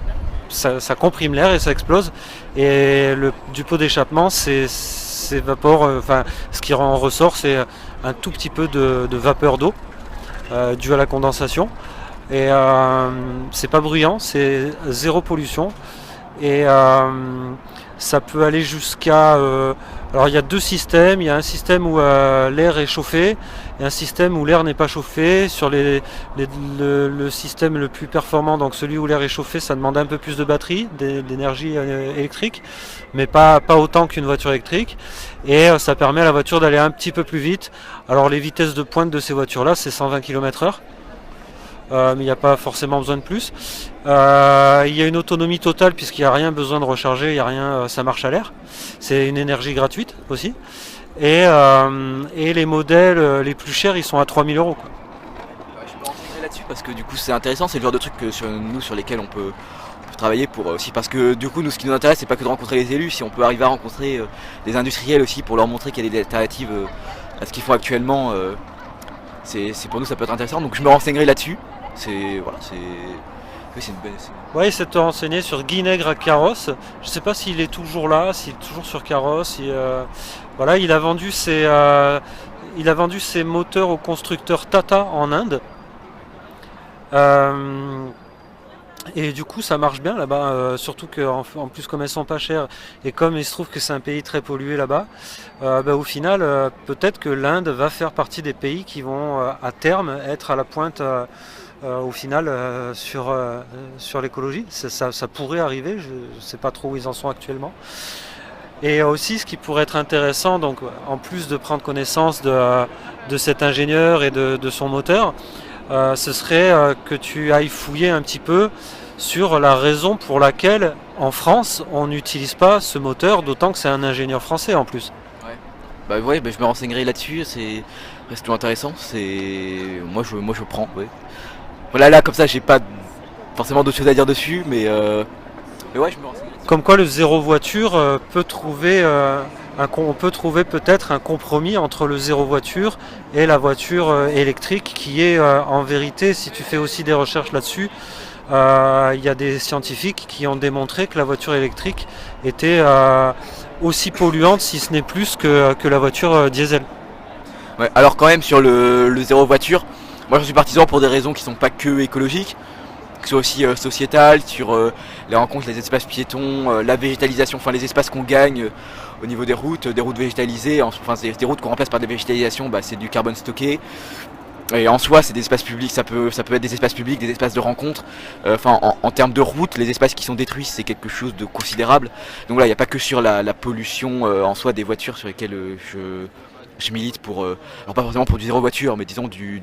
comprime l'air et ça explose. Et du pot d'échappement s'évapore, ce qui en ressort c'est un tout petit peu de vapeur d'eau due à la condensation. Et c'est pas bruyant, c'est zéro pollution. Et ça peut aller jusqu'à... alors il y a 2 systèmes, il y a un système où l'air est chauffé et un système où l'air n'est pas chauffé. Sur le système le plus performant, donc celui où l'air est chauffé, ça demande un peu plus de batterie, d'énergie électrique, mais pas autant qu'une voiture électrique. Et ça permet à la voiture d'aller un petit peu plus vite. Alors les vitesses de pointe de ces voitures-là, c'est 120 km/h. Mais il n'y a pas forcément besoin de plus. Il y a une autonomie totale puisqu'il n'y a rien besoin de recharger, il y a rien, ça marche à l'air. C'est une énergie gratuite aussi. Et les modèles les plus chers, ils sont à 3 000 €. Quoi. Je peux renseigner là-dessus parce que du coup c'est intéressant, c'est le genre de truc sur lesquels on peut travailler pour aussi, parce que du coup nous ce qui nous intéresse c'est pas que de rencontrer les élus, si on peut arriver à rencontrer des industriels aussi pour leur montrer qu'il y a des alternatives à ce qu'ils font actuellement, c'est pour nous ça peut être intéressant, donc je me renseignerai là-dessus. C'est une bonne... Oui, c'est de te renseigner sur Guy Nègre à Carrosse. Je ne sais pas s'il est toujours là, s'il est toujours sur Carrosse. Voilà, il a vendu ses moteurs au constructeur Tata en Inde. Et du coup ça marche bien là-bas, surtout qu'en plus comme elles sont pas chères et comme il se trouve que c'est un pays très pollué là-bas, au final peut-être que l'Inde va faire partie des pays qui vont à terme être à la pointe au final sur l'écologie. Ça pourrait arriver, je ne sais pas trop où ils en sont actuellement. Et aussi ce qui pourrait être intéressant, donc en plus de prendre connaissance de cet ingénieur et de son moteur, ce serait que tu ailles fouiller un petit peu sur la raison pour laquelle en France on n'utilise pas ce moteur, d'autant que c'est un ingénieur français en plus. Ouais, je me renseignerai là-dessus, c'est tout intéressant, moi je prends, ouais. Voilà, là comme ça j'ai pas forcément d'autres choses à dire dessus, mais ouais, je me renseignerai. Comme quoi le zéro voiture peut trouver on peut trouver peut-être un compromis entre le zéro voiture et la voiture électrique qui est en vérité, si tu fais aussi des recherches là-dessus, il y a des scientifiques qui ont démontré que la voiture électrique était aussi polluante, si ce n'est plus que la voiture diesel. Ouais, alors quand même sur le zéro voiture, moi je suis partisan pour des raisons qui sont pas que écologiques, que ce soit aussi sociétales, sur les rencontres, les espaces piétons, la végétalisation, enfin les espaces qu'on gagne au niveau des routes végétalisées, enfin c'est des routes qu'on remplace par des végétalisations, c'est du carbone stocké. Et en soi c'est des espaces publics, ça peut être des espaces publics, des espaces de rencontre, en termes de routes, les espaces qui sont détruits c'est quelque chose de considérable. Donc là il n'y a pas que sur la pollution en soi des voitures sur lesquelles je milite pour, alors pas forcément pour du zéro voiture, mais disons du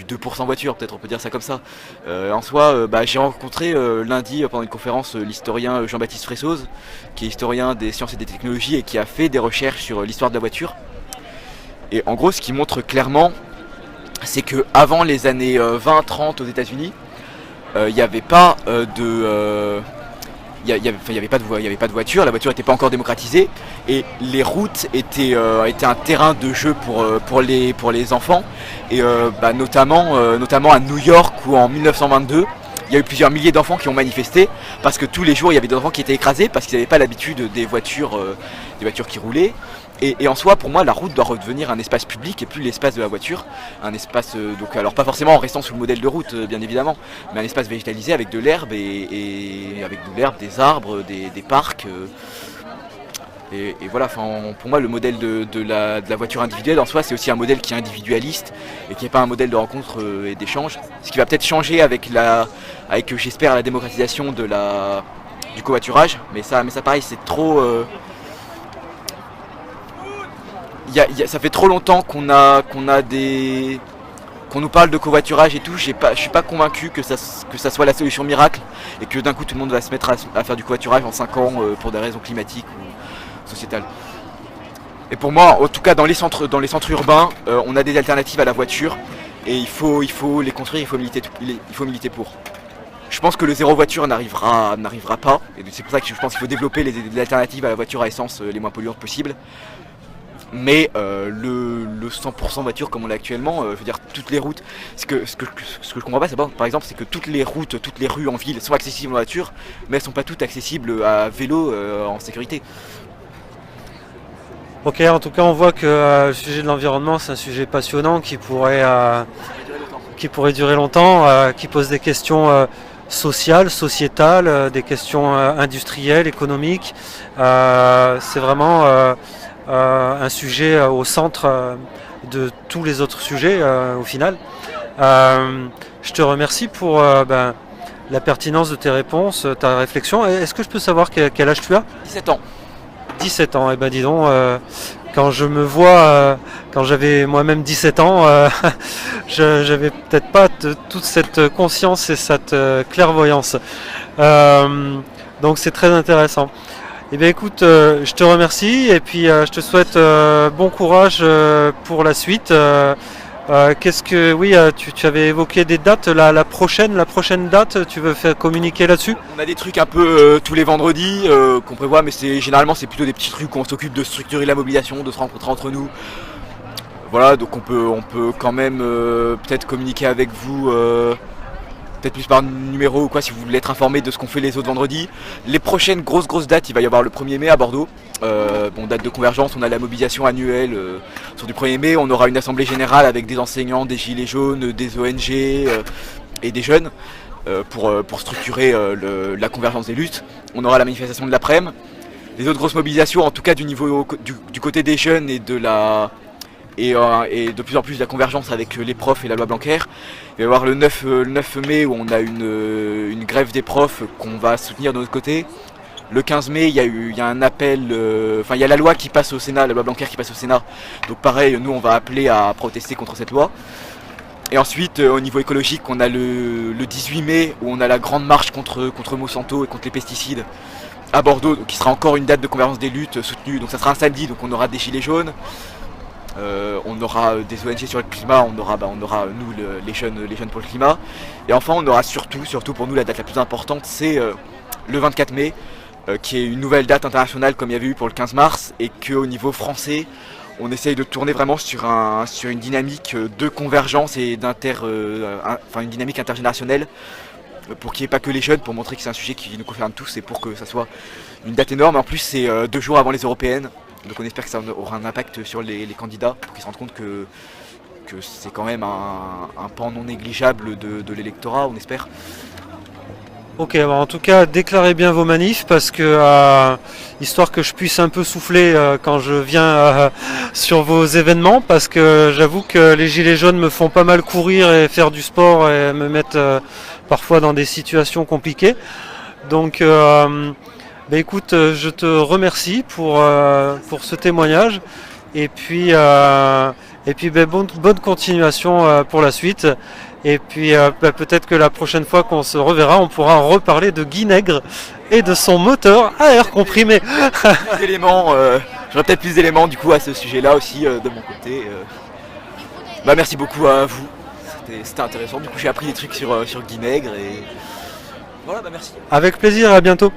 du 2% voiture, peut-être on peut dire ça comme ça. En soi, j'ai rencontré lundi pendant une conférence l'historien Jean-Baptiste Fressoz, qui est historien des sciences et des technologies et qui a fait des recherches sur l'histoire de la voiture. Et en gros, ce qui montre clairement, c'est que avant les années 20-30 aux États-Unis, il n'y avait pas il n'y avait pas de voiture, la voiture n'était pas encore démocratisée et les routes étaient un terrain de jeu pour les enfants et notamment à New York où en 1922 il y a eu plusieurs milliers d'enfants qui ont manifesté parce que tous les jours il y avait des enfants qui étaient écrasés parce qu'ils n'avaient pas l'habitude des voitures qui roulaient. Et en soi, pour moi, la route doit redevenir un espace public et plus l'espace de la voiture. Un espace, donc alors pas forcément en restant sous le modèle de route, bien évidemment, mais un espace végétalisé avec de l'herbe et avec de l'herbe, des arbres, des parcs. Et voilà, pour moi, le modèle de la voiture individuelle en soi, c'est aussi un modèle qui est individualiste et qui n'est pas un modèle de rencontre et d'échange. Ce qui va peut-être changer avec j'espère, la démocratisation du covoiturage. Mais ça pareil, c'est trop. Ça fait trop longtemps qu'on nous parle de covoiturage et tout. Je suis pas convaincu que ça soit la solution miracle et que d'un coup tout le monde va se mettre à faire du covoiturage en 5 ans pour des raisons climatiques ou sociétales. Et pour moi, en tout cas dans les centres urbains, on a des alternatives à la voiture et il faut les construire, il faut militer pour. Je pense que le zéro voiture n'arrivera pas et c'est pour ça que je pense qu'il faut développer les alternatives à la voiture à essence les moins polluantes possibles. Mais le 100% voiture comme on l'a actuellement, je veux dire toutes les routes, ce que je comprends pas, c'est par exemple, c'est que toutes les routes, toutes les rues en ville sont accessibles en voiture, mais elles sont pas toutes accessibles à vélo en sécurité. Ok, en tout cas on voit que le sujet de l'environnement c'est un sujet passionnant qui pourrait durer longtemps, qui pose des questions sociales, sociétales, des questions industrielles, économiques. C'est vraiment un sujet au centre de tous les autres sujets au final. Je te remercie pour la pertinence de tes réponses, ta réflexion. Est-ce que je peux savoir quel âge tu as ? 17 ans. 17 ans, et ben dis donc, quand je me vois, quand j'avais moi-même 17 ans, j'avais peut-être pas toute cette conscience et cette clairvoyance. Donc c'est très intéressant. Eh bien écoute, je te remercie et puis je te souhaite bon courage pour la suite. Tu avais évoqué des dates, la prochaine date, tu veux faire communiquer là-dessus ? On a des trucs un peu tous les vendredis qu'on prévoit, mais généralement c'est plutôt des petits trucs où on s'occupe de structurer la mobilisation, de se rencontrer entre nous. Voilà, donc on peut quand même peut-être communiquer avec vous, peut-être plus par numéro ou quoi si vous voulez être informé de ce qu'on fait les autres vendredis. Les prochaines grosses dates, il va y avoir le 1er mai à Bordeaux. Date de convergence, on a la mobilisation annuelle sur du 1er mai, on aura une assemblée générale avec des enseignants, des gilets jaunes, des ONG et des jeunes pour structurer la convergence des luttes. On aura la manifestation de l'après-midi. Les autres grosses mobilisations, en tout cas du niveau du côté des jeunes et de plus en plus de la convergence avec les profs et la loi Blanquer. Il va y avoir le 9 mai où on a une grève des profs qu'on va soutenir de notre côté. Le 15 mai, il y a un appel, il y a la loi qui passe au Sénat, la loi Blanquer qui passe au Sénat. Donc pareil, nous on va appeler à protester contre cette loi. Et ensuite, au niveau écologique, on a le 18 mai où on a la grande marche contre Monsanto et contre les pesticides à Bordeaux, qui sera encore une date de convergence des luttes soutenue. Donc ça sera un samedi, donc on aura des gilets jaunes. On aura des ONG sur le climat, on aura nous les jeunes pour le climat. Et enfin on aura surtout pour nous la date la plus importante, c'est le 24 mai, qui est une nouvelle date internationale comme il y avait eu pour le 15 mars, et qu'au niveau français, on essaye de tourner vraiment sur une dynamique de convergence et une dynamique intergénérationnelle, pour qu'il n'y ait pas que les jeunes, pour montrer que c'est un sujet qui nous concerne tous et pour que ça soit une date énorme. En plus c'est 2 jours avant les européennes. Donc on espère que ça aura un impact sur les candidats pour qu'ils se rendent compte que c'est quand même un pan non négligeable de l'électorat, on espère. Ok, en tout cas déclarez bien vos manifs parce que histoire que je puisse un peu souffler quand je viens sur vos événements, parce que j'avoue que les gilets jaunes me font pas mal courir et faire du sport et me mettent parfois dans des situations compliquées. Donc écoute, je te remercie pour ce témoignage et puis Et puis bonne continuation pour la suite. Et puis peut-être que la prochaine fois qu'on se reverra, on pourra reparler de Guy Nègre et de son moteur à air comprimé. J'aurais peut-être plus d'éléments du coup à ce sujet-là aussi de mon côté. Merci beaucoup à vous. C'était intéressant. Du coup j'ai appris des trucs sur Guy Nègre et voilà, merci. Avec plaisir, à bientôt.